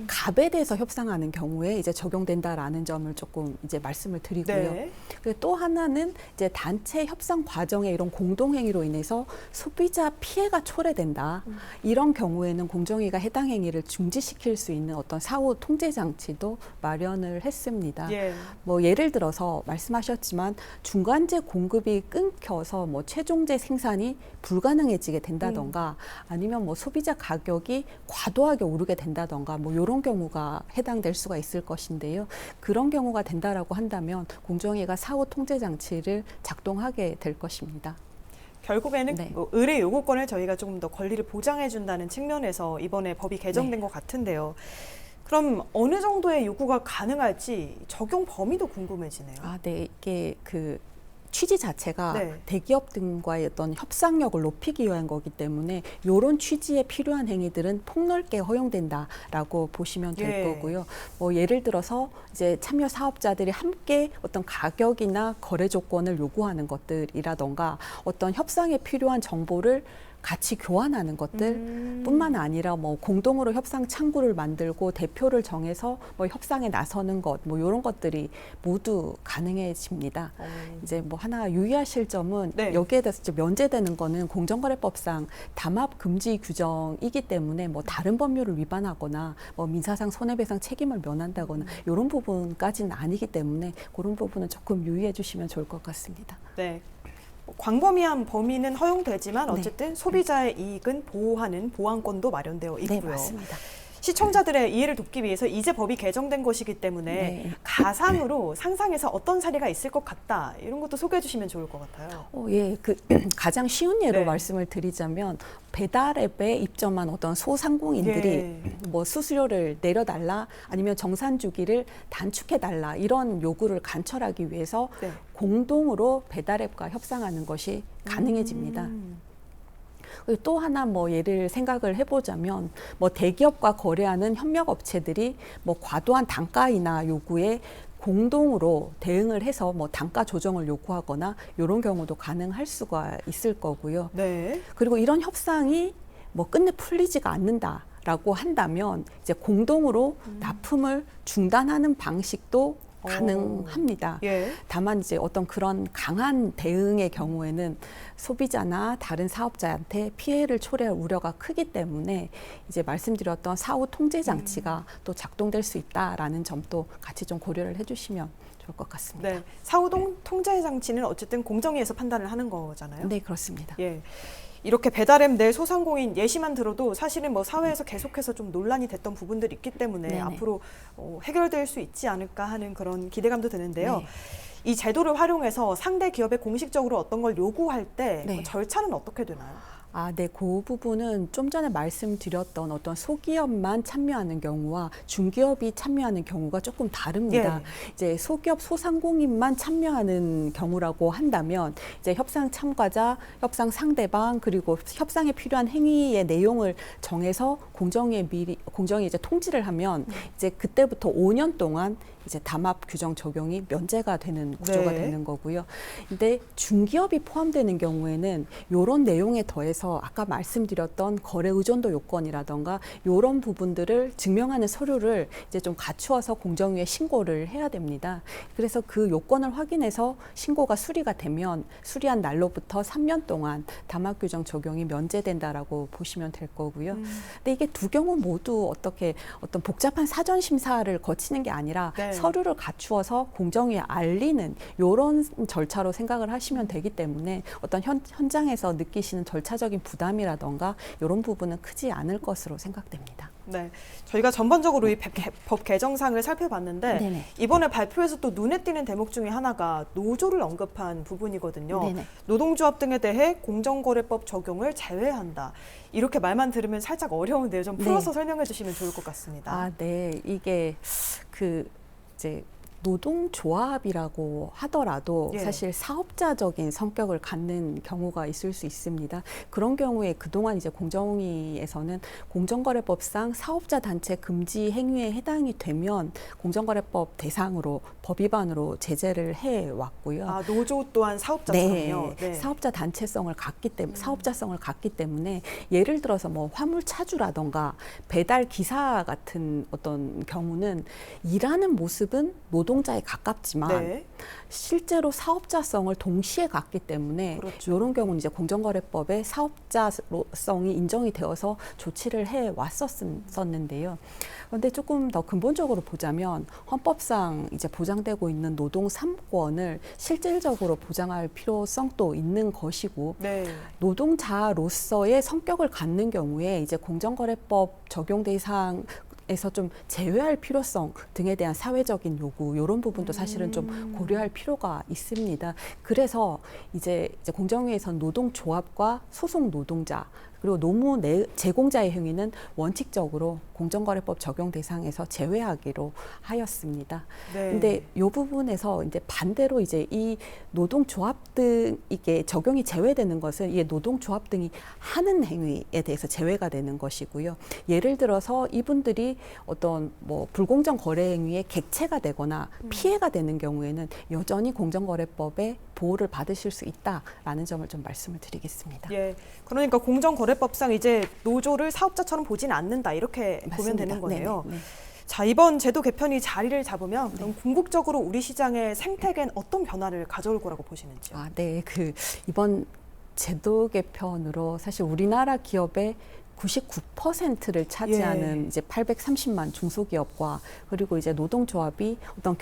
갑에 대해서 협상하는 경우에 이제 적용된다라는 점을 조금 이제 말씀을 드리고요. 네. 그리고 또 하나는 이제 단체 협상 과정에 이런 공동행위로 인해서 소비자 피해가 초래된다. 이런 경우에는 공정위가 해당 행위를 중지시킬 수 있는 어떤 사후 통제 장치도 마련을 했습니다. 예. 뭐 예를 들어서 말씀하셨지만 중간재 공급이 끊겨서 뭐 최종재 생산이 불가능해지게 된다던가 아니면 뭐 소비자 가격이 과도하게 오르게 된다던가 뭐 이런 경우가 해당될 수가 있을 것인데요. 그런 경우가 된다라고 한다면 공정위가 사후 통제 장치를 작동하게 될 것입니다. 결국에는 네. 뭐 의뢰 요구권을 저희가 조금 더 권리를 보장해준다는 측면에서 이번에 법이 개정된 것 같은데요. 그럼 어느 정도의 요구가 가능할지 적용 범위도 궁금해지네요. 아, 네. 이게 그 취지 자체가 네. 대기업 등과의 어떤 협상력을 높이기 위한 거기 때문에 이런 취지에 필요한 행위들은 폭넓게 허용된다라고 보시면 될 예. 거고요. 뭐 예를 들어서 이제 참여 사업자들이 함께 어떤 가격이나 거래 조건을 요구하는 것들이라던가 어떤 협상에 필요한 정보를 같이 교환하는 것들 뿐만 아니라 뭐 공동으로 협상 창구를 만들고 대표를 정해서 뭐 협상에 나서는 것 뭐 이런 것들이 모두 가능해집니다. 이제 뭐 하나 유의하실 점은 네. 여기에 대해서 좀 면제되는 거는 공정거래법상 담합 금지 규정이기 때문에 뭐 다른 법률을 위반하거나 뭐 민사상 손해배상 책임을 면한다거나 이런 부분까지는 아니기 때문에 그런 부분은 조금 유의해 주시면 좋을 것 같습니다. 네. 광범위한 범위는 허용되지만 어쨌든 소비자의 이익은 보호하는 보완권도 마련되어 있고요. 네, 맞습니다. 시청자들의 이해를 돕기 위해서 이제 법이 개정된 것이기 때문에 네. 가상으로 상상해서 어떤 사례가 있을 것 같다 이런 것도 소개해 주시면 좋을 것 같아요. 예, 그 가장 쉬운 예로 네. 말씀을 드리자면 배달앱에 입점한 어떤 소상공인들이 예. 뭐 수수료를 내려달라 아니면 정산 주기를 단축해달라 이런 요구를 관철하기 위해서 네. 공동으로 배달앱과 협상하는 것이 가능해집니다. 그리고 또 하나 뭐 예를 생각을 해보자면 뭐 대기업과 거래하는 협력업체들이 뭐 과도한 단가이나 요구에 공동으로 대응을 해서 뭐 단가 조정을 요구하거나 이런 경우도 가능할 수가 있을 거고요. 네. 그리고 이런 협상이 뭐 끝내 풀리지가 않는다. 라고 한다면 이제 공동으로 납품을 중단하는 방식도 가능합니다. 예. 다만 이제 어떤 그런 강한 대응의 경우에는 소비자나 다른 사업자한테 피해를 초래할 우려가 크기 때문에 이제 말씀드렸던 사후 통제 장치가 또 작동될 수 있다라는 점도 같이 좀 고려를 해주시면 좋을 것 같습니다. 네. 사후 통제 장치는 어쨌든 공정위에서 판단을 하는 거잖아요. 네, 그렇습니다. 예. 이렇게 배달앱 내 소상공인 예시만 들어도 사실은 뭐 사회에서 계속해서 좀 논란이 됐던 부분들이 있기 때문에 네네. 앞으로 해결될 수 있지 않을까 하는 그런 기대감도 드는데요. 네. 이 제도를 활용해서 상대 기업에 공식적으로 어떤 걸 요구할 때 네. 절차는 어떻게 되나요? 네, 그 부분은 좀 전에 말씀드렸던 어떤 소기업만 참여하는 경우와 중기업이 참여하는 경우가 조금 다릅니다. 예. 이제 소기업 소상공인만 참여하는 경우라고 한다면 이제 협상 참가자, 협상 상대방 그리고 협상에 필요한 행위의 내용을 정해서 공정위에 이제 통지를 하면 이제 그때부터 5년 동안 이제 담합 규정 적용이 면제가 되는 구조가 네. 되는 거고요. 근데 중기업이 포함되는 경우에는 이런 내용에 더해서 아까 말씀드렸던 거래 의존도 요건이라던가 이런 부분들을 증명하는 서류를 이제 좀 갖추어서 공정위에 신고를 해야 됩니다. 그래서 그 요건을 확인해서 신고가 수리가 되면 수리한 날로부터 3년 동안 담합 규정 적용이 면제된다라고 보시면 될 거고요. 근데 이게 두 경우 모두 어떤 복잡한 사전 심사를 거치는 게 아니라 네. 서류를 갖추어서 공정위에 알리는 이런 절차로 생각을 하시면 되기 때문에 어떤 현장에서 느끼시는 절차적인 부담이라던가 이런 부분은 크지 않을 것으로 생각됩니다. 네, 저희가 전반적으로 이 법 개정상을 살펴봤는데 네네. 이번에 발표에서 또 눈에 띄는 대목 중에 하나가 노조를 언급한 부분이거든요. 네네. 노동조합 등에 대해 공정거래법 적용을 제외한다. 이렇게 말만 들으면 살짝 어려운데요. 좀 풀어서 설명해 주시면 좋을 것 같습니다. 네. 이게 이제 노동조합이라고 하더라도 예. 사실 사업자적인 성격을 갖는 경우가 있을 수 있습니다. 그런 경우에 그동안 이제 공정위에서는 공정거래법상 사업자 단체 금지 행위에 해당이 되면 공정거래법 대상으로 법 위반으로 제재를 해 왔고요. 노조 또한 사업자처럼요. 네. 사업자 단체성을 갖기 때문에 사업자성을 갖기 때문에 예를 들어서 뭐 화물 차주라던가 배달 기사 같은 어떤 경우는 일하는 모습은 노동자에 가깝지만 네. 실제로 사업자성을 동시에 갖기 때문에 그렇죠. 이런 경우는 이제 공정거래법에 사업자성이 인정이 되어서 조치를 해 왔었는데요. 그런데 조금 더 근본적으로 보자면 헌법상 이제 보장되고 있는 노동 3권을 실질적으로 보장할 필요성도 있는 것이고 네. 노동자로서의 성격을 갖는 경우에 이제 공정거래법 적용 대상 에서 좀 제외할 필요성 등에 대한 사회적인 요구 이런 부분도 사실은 좀 고려할 필요가 있습니다. 그래서 이제 공정위에서는 노동조합과 소속 노동자 그리고 노무 제공자의 행위는 원칙적으로 공정거래법 적용 대상에서 제외하기로 하였습니다. 근데 이 부분에서 이제 반대로 이제 이 노동조합 등 이게 적용이 제외되는 것은 이게 노동조합 등이 하는 행위에 대해서 제외가 되는 것이고요. 예를 들어서 이분들이 어떤 뭐 불공정 거래 행위에 객체가 되거나 피해가 되는 경우에는 여전히 공정거래법의 보호를 받으실 수 있다라는 점을 좀 말씀을 드리겠습니다. 예, 그러니까 공정거래법상 이제 노조를 사업자처럼 보진 않는다 이렇게 맞습니다. 보면 되는 거네요. 네네. 자, 이번 제도 개편이 자리를 잡으면 그럼 궁극적으로 우리 시장의 생태계는 어떤 변화를 가져올 거라고 보시는지요? 네, 이번 제도 개편으로 사실 우리나라 기업의 99%를 차지하는 이제 830만 중소기업과 그리고 이제 노동조합이 어떤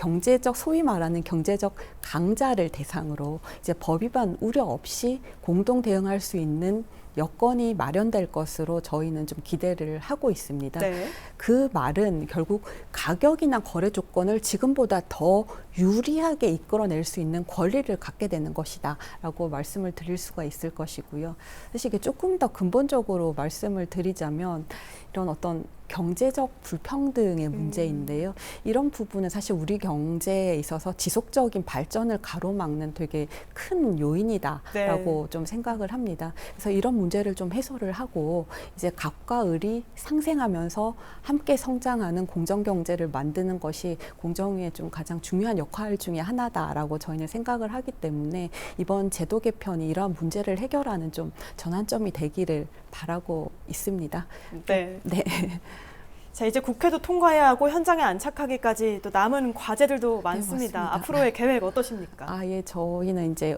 소위 말하는 경제적 강자를 대상으로 이제 법 위반 우려 없이 공동 대응할 수 있는 여건이 마련될 것으로 저희는 좀 기대를 하고 있습니다. 네. 그 말은 결국 가격이나 거래 조건을 지금보다 더 유리하게 이끌어낼 수 있는 권리를 갖게 되는 것이다라고 말씀을 드릴 수가 있을 것이고요. 사실 이게 조금 더 근본적으로 말씀을 드리자면 이런 어떤 경제적 불평등의 문제인데요. 이런 부분은 사실 우리 경제에 있어서 지속적인 발전을 가로막는 되게 큰 요인이다라고 좀 생각을 합니다. 그래서 이런 문제를 좀 해소를 하고 이제 갑과 을이 상생하면서 함께 성장하는 공정경제를 만드는 것이 공정위의 좀 가장 중요한 역할 중에 하나다라고 저희는 생각을 하기 때문에 이번 제도 개편이 이러한 문제를 해결하는 좀 전환점이 되기를 바라고 있습니다. 네. 네. 자, 이제 국회도 통과해야 하고 현장에 안착하기까지 또 남은 과제들도 많습니다. 맞습니다. 앞으로의 계획 어떠십니까? 예, 저희는 이제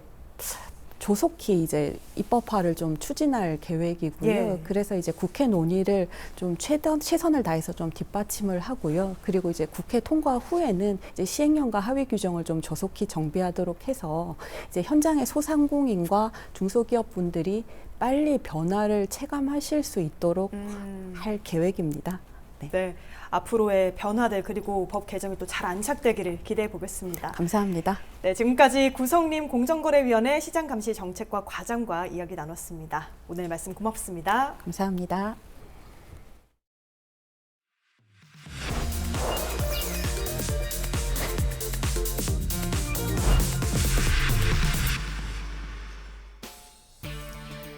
조속히 이제 입법화를 좀 추진할 계획이고요. 예. 그래서 이제 국회 논의를 좀 최선을 다해서 좀 뒷받침을 하고요. 그리고 이제 국회 통과 후에는 이제 시행령과 하위 규정을 좀 조속히 정비하도록 해서 이제 현장의 소상공인과 중소기업 분들이 빨리 변화를 체감하실 수 있도록 할 계획입니다. 네. 앞으로의 변화들 그리고 법 개정이 또 잘 안착되기를 기대해 보겠습니다. 감사합니다. 네, 지금까지 구성림 공정거래위원회 시장감시정책과 과장과 이야기 나눴습니다. 오늘 말씀 고맙습니다. 감사합니다.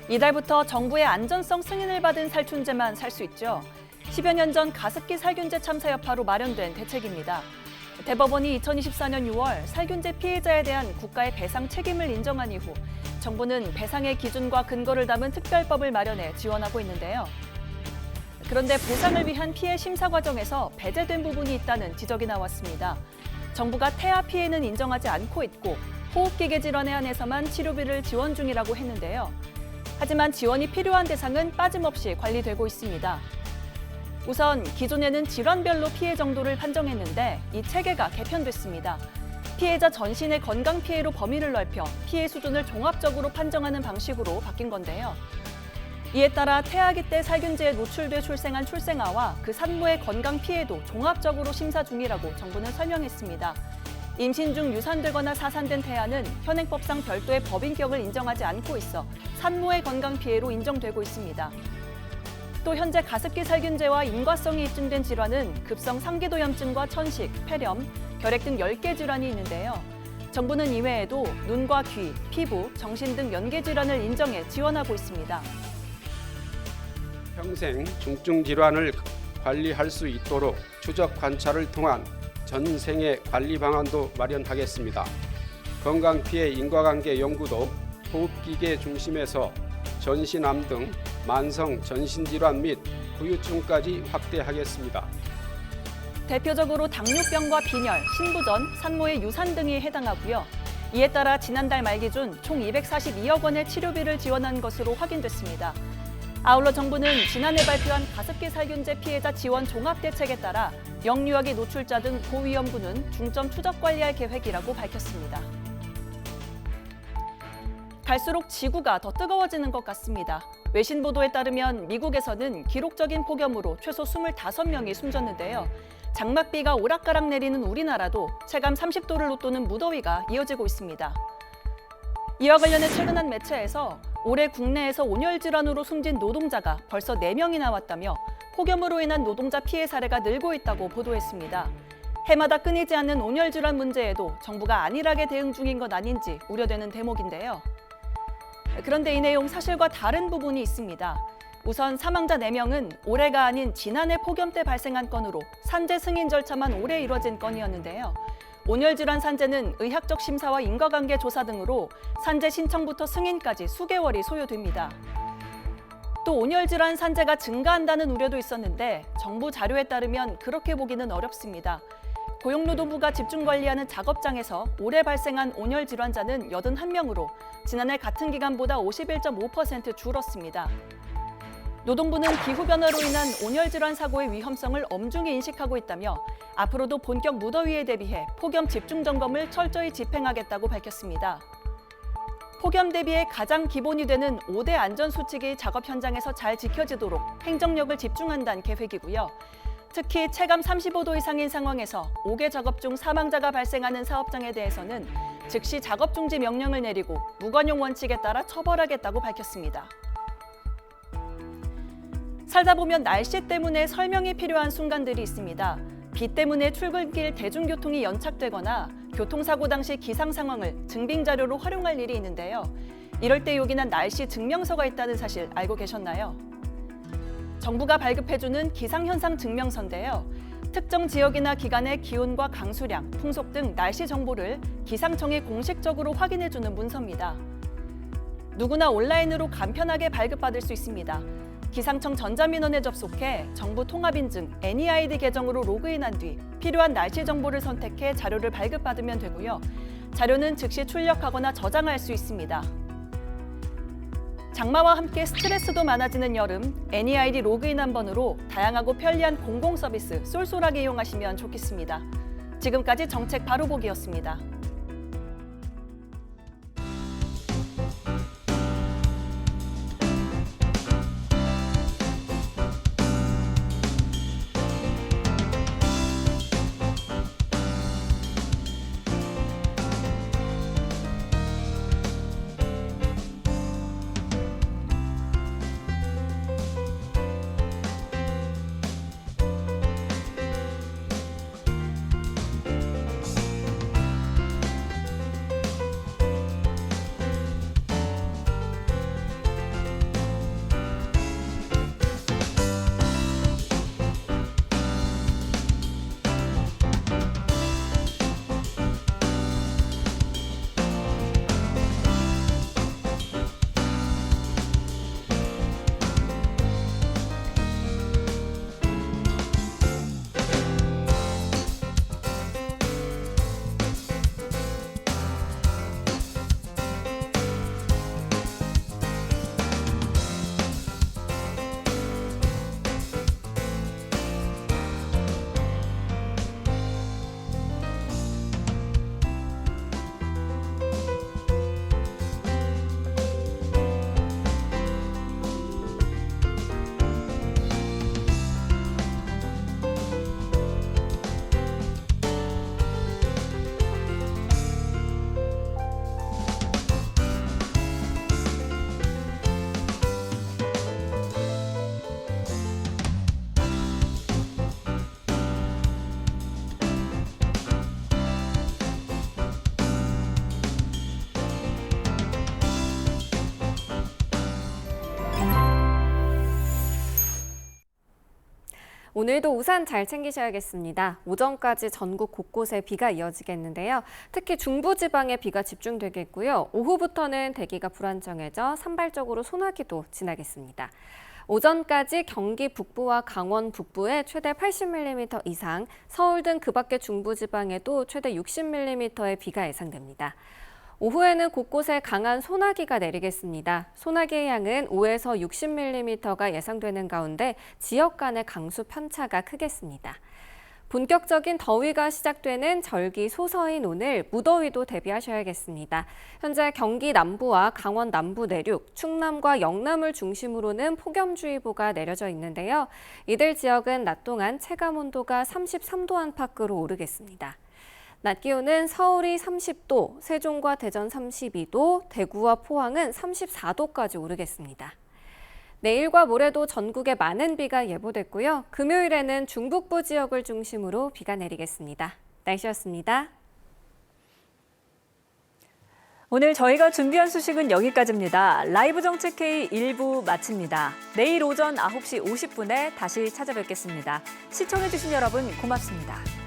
이달부터 정부의 안전성 승인을 받은 살충제만 살 수 있죠. 10여 년 전 가습기 살균제 참사 여파로 마련된 대책입니다. 대법원이 2024년 6월 살균제 피해자에 대한 국가의 배상 책임을 인정한 이후 정부는 배상의 기준과 근거를 담은 특별법을 마련해 지원하고 있는데요. 그런데 보상을 위한 피해 심사 과정에서 배제된 부분이 있다는 지적이 나왔습니다. 정부가 태아 피해는 인정하지 않고 있고 호흡기계 질환에 한해서만 치료비를 지원 중이라고 했는데요. 하지만 지원이 필요한 대상은 빠짐없이 관리되고 있습니다. 우선 기존에는 질환별로 피해 정도를 판정했는데 이 체계가 개편됐습니다. 피해자 전신의 건강 피해로 범위를 넓혀 피해 수준을 종합적으로 판정하는 방식으로 바뀐 건데요. 이에 따라 태아기 때 살균제에 노출돼 출생한 출생아와 그 산모의 건강 피해도 종합적으로 심사 중이라고 정부는 설명했습니다. 임신 중 유산되거나 사산된 태아는 현행법상 별도의 법인격을 인정하지 않고 있어 산모의 건강 피해로 인정되고 있습니다. 또 현재 가습기 살균제와 인과성이 입증된 질환은 급성 상기도염증과 천식, 폐렴, 결핵 등 10개 질환이 있는데요. 정부는 이외에도 눈과 귀, 피부, 정신 등 연계 질환을 인정해 지원하고 있습니다. 평생 중증 질환을 관리할 수 있도록 추적 관찰을 통한 전생애 관리 방안도 마련하겠습니다. 건강 피해 인과관계 연구도 호흡기계 중심에서 전신암 등 만성 전신질환 및 후유증까지 확대하겠습니다. 대표적으로 당뇨병과 빈혈, 신부전, 산모의 유산 등이 해당하고요. 이에 따라 지난달 말 기준 총 242억 원의 치료비를 지원한 것으로 확인됐습니다. 아울러 정부는 지난해 발표한 가습기 살균제 피해자 지원 종합대책에 따라 영유아기 노출자 등 고위험군은 중점 추적 관리할 계획이라고 밝혔습니다. 갈수록 지구가 더 뜨거워지는 것 같습니다. 외신 보도에 따르면 미국에서는 기록적인 폭염으로 최소 25명이 숨졌는데요. 장맛비가 오락가락 내리는 우리나라도 체감 30도를 웃도는 무더위가 이어지고 있습니다. 이와 관련해 최근 한 매체에서 올해 국내에서 온열 질환으로 숨진 노동자가 벌써 4명이 나왔다며 폭염으로 인한 노동자 피해 사례가 늘고 있다고 보도했습니다. 해마다 끊이지 않는 온열 질환 문제에도 정부가 안일하게 대응 중인 것 아닌지 우려되는 대목인데요. 그런데 이 내용 사실과 다른 부분이 있습니다. 우선 사망자 4명은 올해가 아닌 지난해 폭염 때 발생한 건으로 산재 승인 절차만 올해 이뤄진 건이었는데요. 온열질환 산재는 의학적 심사와 인과관계 조사 등으로 산재 신청부터 승인까지 수개월이 소요됩니다. 또 온열질환 산재가 증가한다는 우려도 있었는데 정부 자료에 따르면 그렇게 보기는 어렵습니다. 고용노동부가 집중관리하는 작업장에서 올해 발생한 온열질환자는 81명으로 지난해 같은 기간보다 51.5% 줄었습니다. 노동부는 기후변화로 인한 온열질환 사고의 위험성을 엄중히 인식하고 있다며 앞으로도 본격 무더위에 대비해 폭염 집중점검을 철저히 집행하겠다고 밝혔습니다. 폭염 대비에 가장 기본이 되는 5대 안전수칙이 작업 현장에서 잘 지켜지도록 행정력을 집중한다는 계획이고요. 특히 체감 35도 이상인 상황에서 5개 작업 중 사망자가 발생하는 사업장에 대해서는 즉시 작업 중지 명령을 내리고 무관용 원칙에 따라 처벌하겠다고 밝혔습니다. 살다 보면 날씨 때문에 설명이 필요한 순간들이 있습니다. 비 때문에 출근길 대중교통이 연착되거나 교통사고 당시 기상 상황을 증빙 자료로 활용할 일이 있는데요. 이럴 때 요긴한 날씨 증명서가 있다는 사실 알고 계셨나요? 정부가 발급해주는 기상현상 증명서인데요. 특정 지역이나 기간의 기온과 강수량, 풍속 등 날씨 정보를 기상청이 공식적으로 확인해주는 문서입니다. 누구나 온라인으로 간편하게 발급받을 수 있습니다. 기상청 전자민원에 접속해 정부 통합인증 NEID 계정으로 로그인한 뒤 필요한 날씨 정보를 선택해 자료를 발급받으면 되고요. 자료는 즉시 출력하거나 저장할 수 있습니다. 장마와 함께 스트레스도 많아지는 여름, NEID 로그인한 번으로 다양하고 편리한 공공 서비스 쏠쏠하게 이용하시면 좋겠습니다. 지금까지 정책 바로보기였습니다. 오늘도 우산 잘 챙기셔야겠습니다. 오전까지 전국 곳곳에 비가 이어지겠는데요. 특히 중부지방에 비가 집중되겠고요. 오후부터는 대기가 불안정해져 산발적으로 소나기도 지나겠습니다. 오전까지 경기 북부와 강원 북부에 최대 80mm 이상, 서울 등 그 밖의 중부지방에도 최대 60mm의 비가 예상됩니다. 오후에는 곳곳에 강한 소나기가 내리겠습니다. 소나기의 양은 5에서 60mm가 예상되는 가운데 지역 간의 강수 편차가 크겠습니다. 본격적인 더위가 시작되는 절기 소서인 오늘 무더위도 대비하셔야겠습니다. 현재 경기 남부와 강원 남부 내륙, 충남과 영남을 중심으로는 폭염주의보가 내려져 있는데요. 이들 지역은 낮 동안 체감온도가 33도 안팎으로 오르겠습니다. 낮 기온은 서울이 30도, 세종과 대전 32도, 대구와 포항은 34도까지 오르겠습니다. 내일과 모레도 전국에 많은 비가 예보됐고요. 금요일에는 중북부 지역을 중심으로 비가 내리겠습니다. 날씨였습니다. 오늘 저희가 준비한 소식은 여기까지입니다. 라이브 정책 K 1부 마칩니다. 내일 오전 9시 50분에 다시 찾아뵙겠습니다. 시청해주신 여러분 고맙습니다.